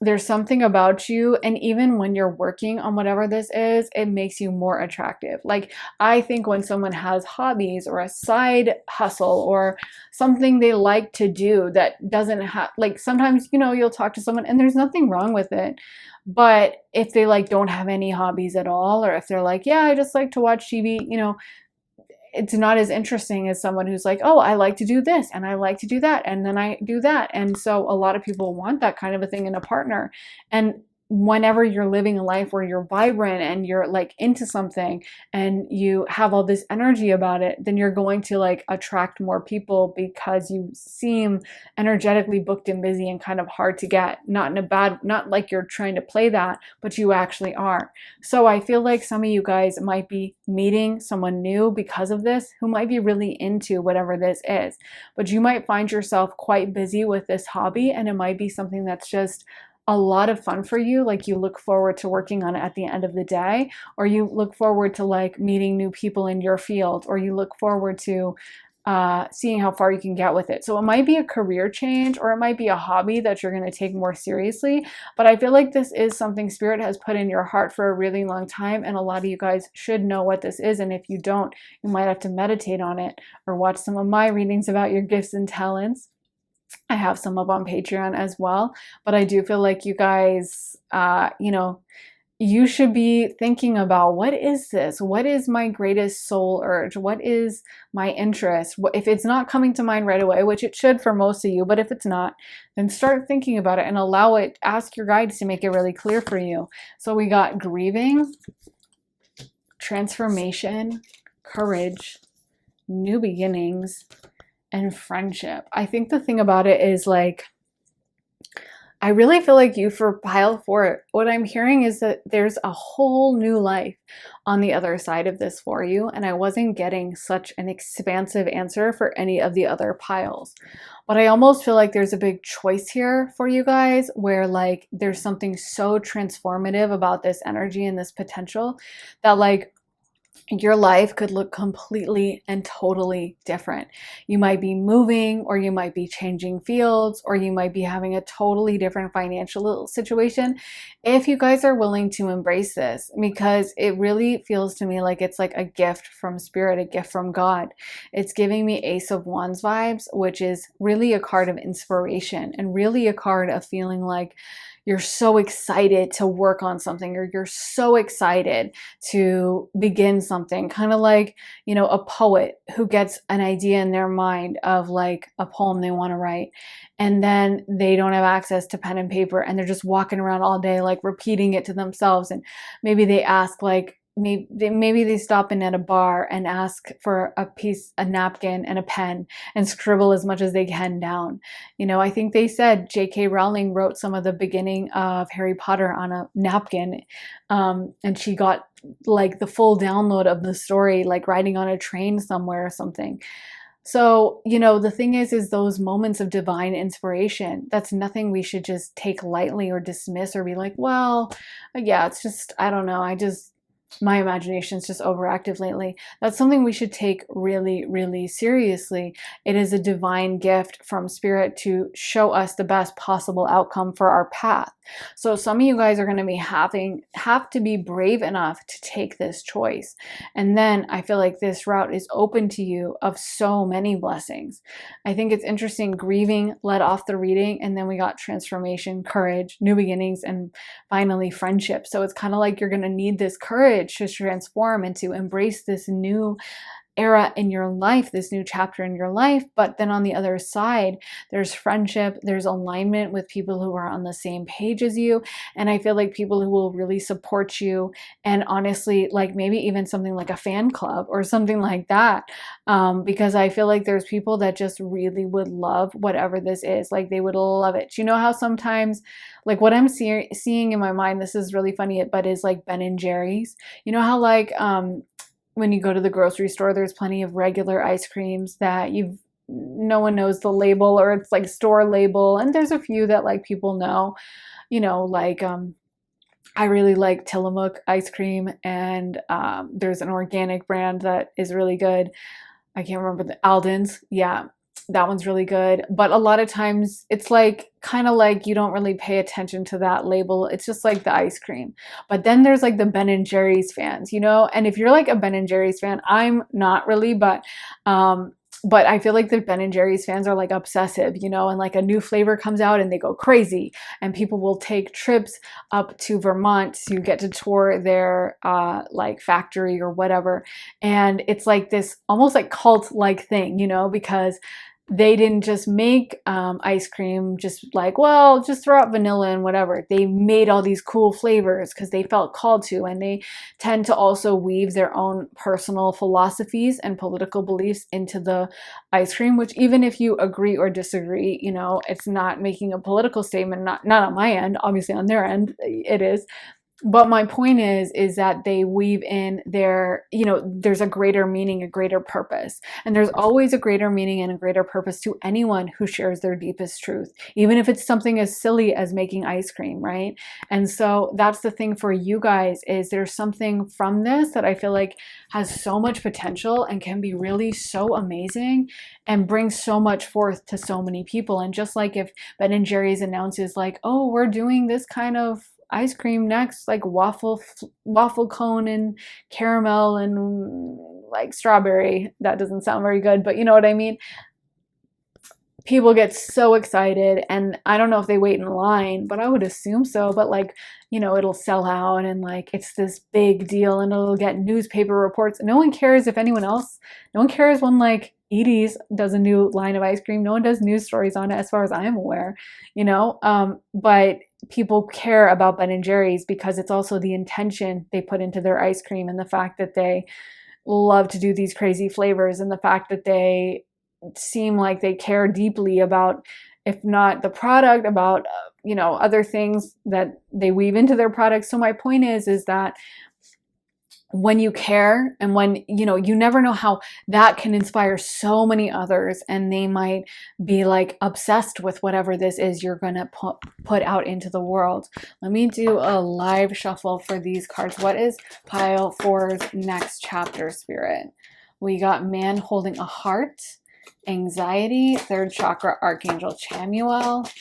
there's something about you, and even when you're working on whatever this is, it makes you more attractive. Like, I think when someone has hobbies or a side hustle or something they like to do that doesn't have, like, sometimes, you'll talk to someone and there's nothing wrong with it. But if they like don't have any hobbies at all, or if they're like, yeah, I just like to watch TV, it's not as interesting as someone who's like, oh, I like to do this and I like to do that, and then I do that. And so a lot of people want that kind of a thing in a partner. And whenever you're living a life where you're vibrant and you're like into something and you have all this energy about it, then you're going to like attract more people, because you seem energetically booked and busy and kind of hard to get. Not in a bad, not like you're trying to play that, but you actually are. So I feel like some of you guys might be meeting someone new because of this, who might be really into whatever this is. But you might find yourself quite busy with this hobby, and it might be something that's just a lot of fun for you. Like, you look forward to working on it at the end of the day, or you look forward to like meeting new people in your field, or you look forward to seeing how far you can get with it. So it might be a career change, or it might be a hobby that you're going to take more seriously. But I feel like this is something Spirit has put in your heart for a really long time, and a lot of you guys should know what this is. And if you don't, you might have to meditate on it, or watch some of my readings about your gifts and talents. I have some up on Patreon as well. But I do feel like you guys, you should be thinking about, what is this? What is my greatest soul urge? What is my interest? If it's not coming to mind right away, which it should for most of you, but if it's not, then start thinking about it and allow it. Ask your guides to make it really clear for you. So we got grieving, transformation, courage, new beginnings, and friendship. I think the thing about it is, like, I really feel like you, for pile 4, what I'm hearing is that there's a whole new life on the other side of this for you. And I wasn't getting such an expansive answer for any of the other piles. But I almost feel like there's a big choice here for you guys, where like there's something so transformative about this energy and this potential that like your life could look completely and totally different. You might be moving, or you might be changing fields, or you might be having a totally different financial situation, if you guys are willing to embrace this, because it really feels to me like it's like a gift from Spirit, a gift from God. It's giving me Ace of Wands vibes, which is really a card of inspiration, and really a card of feeling like you're so excited to work on something, or you're so excited to begin something. Kind of like, a poet who gets an idea in their mind of like a poem they want to write, and then they don't have access to pen and paper, and they're just walking around all day like repeating it to themselves. And maybe they ask like, maybe they stop in at a bar and ask for a napkin and a pen, and scribble as much as they can down. I think they said J.K. Rowling wrote some of the beginning of Harry Potter on a napkin, and she got like the full download of the story, like riding on a train somewhere or something. So, the thing is those moments of divine inspiration, that's nothing we should just take lightly or dismiss, or be like, well, yeah, it's just, I don't know, my imagination is just overactive lately. That's something we should take really, really seriously. It is a divine gift from spirit to show us the best possible outcome for our path. So some of you guys are going to be have to be brave enough to take this choice. And then I feel like this route is open to you of so many blessings. I think it's interesting. Grieving led off the reading, and then we got transformation, courage, new beginnings, and finally friendship. So it's kind of like you're going to need this courage to transform and to embrace this new era in your life, this new chapter in your life. But then on the other side, there's friendship, there's alignment with people who are on the same page as you. And I feel like people who will really support you, and honestly, like maybe even something like a fan club or something like that. Because I feel like there's people that just really would love whatever this is. Like they would love it. You know how sometimes, like what I'm seeing in my mind, this is really funny, but is like Ben and Jerry's. You know how like, when you go to the grocery store, there's plenty of regular ice creams that no one knows the label, or it's like store label. And there's a few that like people know, like, I really like Tillamook ice cream, and there's an organic brand that is really good. I can't remember the Alden's. Yeah, that one's really good. But a lot of times it's like kind of like you don't really pay attention to that label. It's just like the ice cream. But then there's like the Ben and Jerry's fans, and if you're like a Ben and Jerry's fan, I'm not really, but I feel like the Ben and Jerry's fans are like obsessive, and like a new flavor comes out and they go crazy, and people will take trips up to Vermont to get to tour their like factory or whatever. And it's like this almost like cult like thing, because they didn't just make ice cream just like, well, just throw out vanilla and whatever. They made all these cool flavors because they felt called to, and they tend to also weave their own personal philosophies and political beliefs into the ice cream, which even if you agree or disagree, it's not making a political statement, not on my end, obviously on their end, it is. But my point is that they weave in their, there's a greater meaning, a greater purpose. And there's always a greater meaning and a greater purpose to anyone who shares their deepest truth, even if it's something as silly as making ice cream, right? And so that's the thing for you guys, is there's something from this that I feel like has so much potential and can be really so amazing and bring so much forth to so many people. And just like if Ben and Jerry's announces like, oh, we're doing this kind of ice cream next, like waffle cone and caramel and like strawberry. That doesn't sound very good, but you know what I mean? People get so excited, and I don't know if they wait in line, but I would assume so. But like, it'll sell out, and like it's this big deal, and it'll get newspaper reports. No one cares no one cares when like Edie's does a new line of ice cream. No one does news stories on it as far as I'm aware, but people care about Ben and Jerry's because it's also the intention they put into their ice cream, and the fact that they love to do these crazy flavors, and the fact that they seem like they care deeply about, if not the product, about other things that they weave into their products. So my point is that when you care, and when you never know how that can inspire so many others, and they might be like obsessed with whatever this is you're gonna put out into the world. Let me do a live shuffle for these cards. What is pile 4's next chapter, Spirit? We got man holding a heart, anxiety, third chakra, Archangel Chamuel.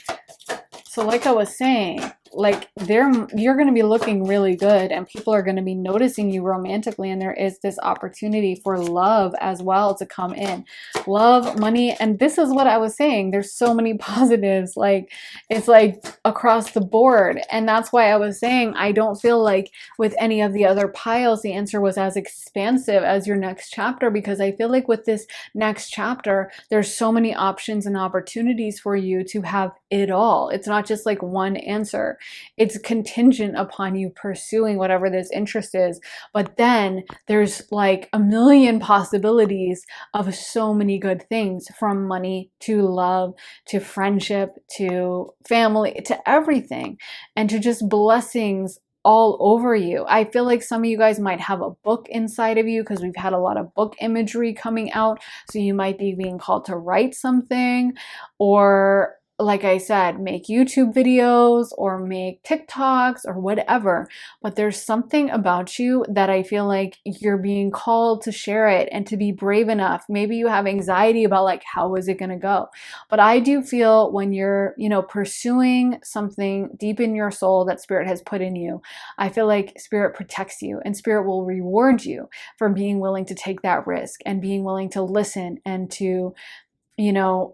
So like I was saying, like you're going to be looking really good, and people are going to be noticing you romantically, and there is this opportunity for love as well to come in. Love, money, and this is what I was saying. There's so many positives, like it's like across the board. And that's why I was saying I don't feel like with any of the other piles the answer was as expansive as your next chapter, because I feel like with this next chapter there's so many options and opportunities for you to have it all. It's not just like one answer. It's contingent upon you pursuing whatever this interest is. But then there's like a million possibilities of so many good things, from money to love to friendship to family to everything, and to just blessings all over you. I feel like some of you guys might have a book inside of you, because we've had a lot of book imagery coming out. So you might be being called to write something, or like I said, make YouTube videos or make TikToks or whatever, but there's something about you that I feel like you're being called to share it and to be brave enough. Maybe you have anxiety about like, how is it going to go? But I do feel when you're, pursuing something deep in your soul that Spirit has put in you, I feel like Spirit protects you and Spirit will reward you for being willing to take that risk and being willing to listen and to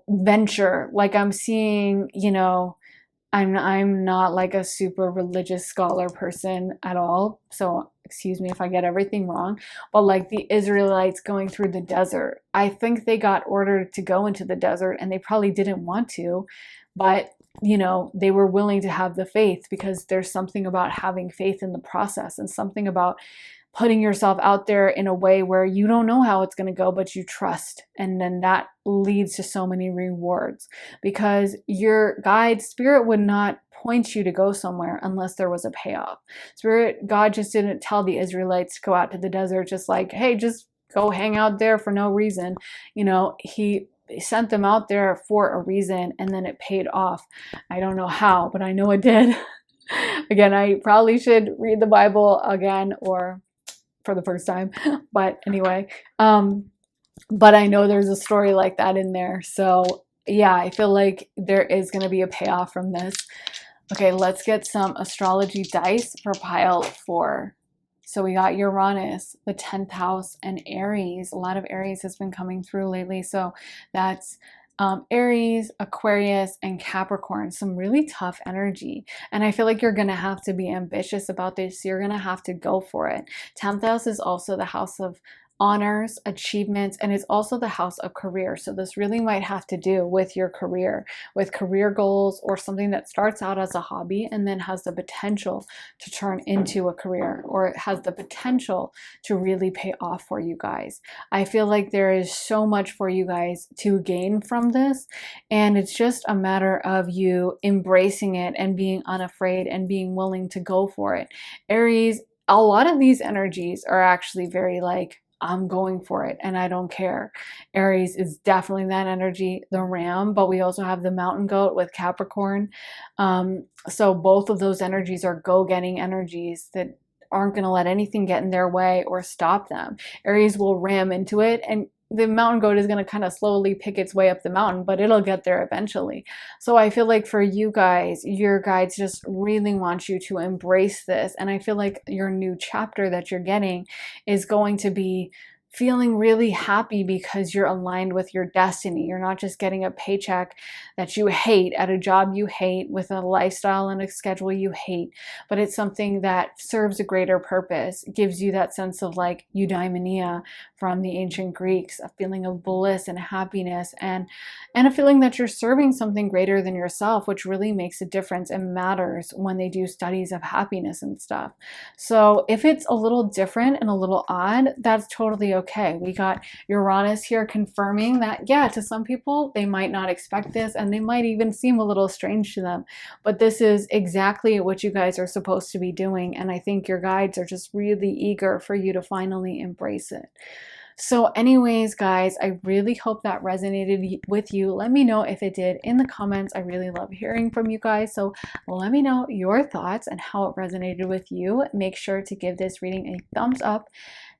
venture. Like I'm seeing, I'm not like a super religious scholar person at all. So excuse me if I get everything wrong, but like the Israelites going through the desert, I think they got ordered to go into the desert and they probably didn't want to, but they were willing to have the faith because there's something about having faith in the process and something about putting yourself out there in a way where you don't know how it's going to go, but you trust. And then that leads to so many rewards because your guide, Spirit, would not point you to go somewhere unless there was a payoff. Spirit, God just didn't tell the Israelites to go out to the desert just like, hey, just go hang out there for no reason. He sent them out there for a reason and then it paid off. I don't know how, but I know it did. Again, I probably should read the Bible again or for the first time, but anyway, but I know there's a story like that in there. So yeah, I feel like there is going to be a payoff from this. Okay, let's get some astrology dice for pile 4. So we got Uranus, the 10th house, and Aries. A lot of Aries has been coming through lately. So that's Aries, Aquarius, and Capricorn, some really tough energy. And I feel like you're going to have to be ambitious about this. You're going to have to go for it. 10th house is also the house of honors, achievements, and it's also the house of career. So this really might have to do with your career, with career goals or something that starts out as a hobby and then has the potential to turn into a career, or it has the potential to really pay off for you guys. I feel like there is so much for you guys to gain from this, and it's just a matter of you embracing it and being unafraid and being willing to go for it. Aries, a lot of these energies are actually very like, I'm going for it and I don't care. Aries is definitely that energy, the ram, but we also have the mountain goat with Capricorn. So both of those energies are go-getting energies that aren't going to let anything get in their way or stop them. Aries will ram into it, and the mountain goat is going to kind of slowly pick its way up the mountain, but it'll get there eventually. So I feel like for you guys, your guides just really want you to embrace this. And I feel like your new chapter that you're getting is going to be feeling really happy because you're aligned with your destiny. You're not just getting a paycheck that you hate at a job you hate with a lifestyle and a schedule you hate, but it's something that serves a greater purpose, gives you that sense of like eudaimonia from the ancient Greeks, a feeling of bliss and happiness and a feeling that you're serving something greater than yourself, which really makes a difference and matters when they do studies of happiness and stuff. So if it's a little different and a little odd, that's totally okay. We got Uranus here confirming that, yeah, to some people, they might not expect this and they might even seem a little strange to them, but this is exactly what you guys are supposed to be doing. And I think your guides are just really eager for you to finally embrace it. So anyways, guys, I really hope that resonated with you. Let me know if it did in the comments. I really love hearing from you guys. So let me know your thoughts and how it resonated with you. Make sure to give this reading a thumbs up.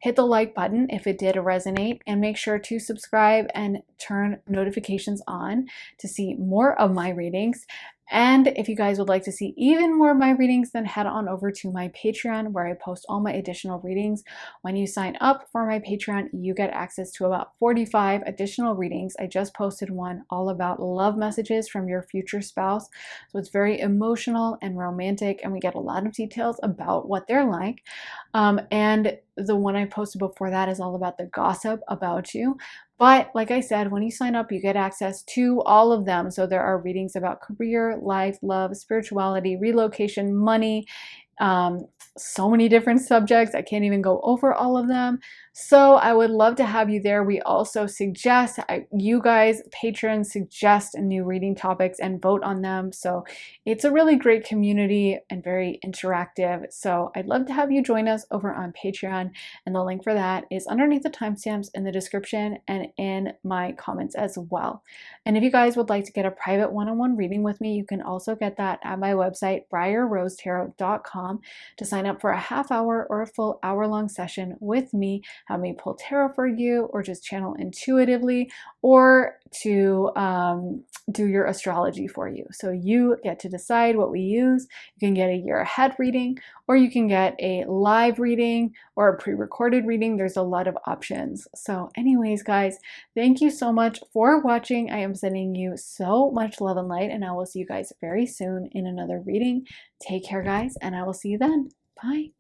Hit the like button if it did resonate, and make sure to subscribe and turn notifications on to see more of my readings. And if you guys would like to see even more of my readings, then head on over to my Patreon where I post all my additional readings. When you sign up for my Patreon, you get access to about 45 additional readings. I just posted one all about love messages from your future spouse. So it's very emotional and romantic, and we get a lot of details about what they're like. And the one I posted before that is all about the gossip about you. But like I said, when you sign up, you get access to all of them. So there are readings about career, life, love, spirituality, relocation, money, so many different subjects. I can't even go over all of them. So I would love to have you there. We also suggest, you guys, patrons, suggest new reading topics and vote on them. So it's a really great community and very interactive. So I'd love to have you join us over on Patreon. And the link for that is underneath the timestamps in the description and in my comments as well. And if you guys would like to get a private one-on-one reading with me, you can also get that at my website, briarrosetarot.com, to sign up for a half hour or a full hour-long session with me. Have me pull tarot for you, or just channel intuitively, or to do your astrology for you. So you get to decide what we use. You can get a year ahead reading, or you can get a live reading or a pre-recorded reading. There's a lot of options. So anyways, guys, thank you so much for watching. I am sending you so much love and light, and I will see you guys very soon in another reading. Take care, guys, and I will see you then. Bye.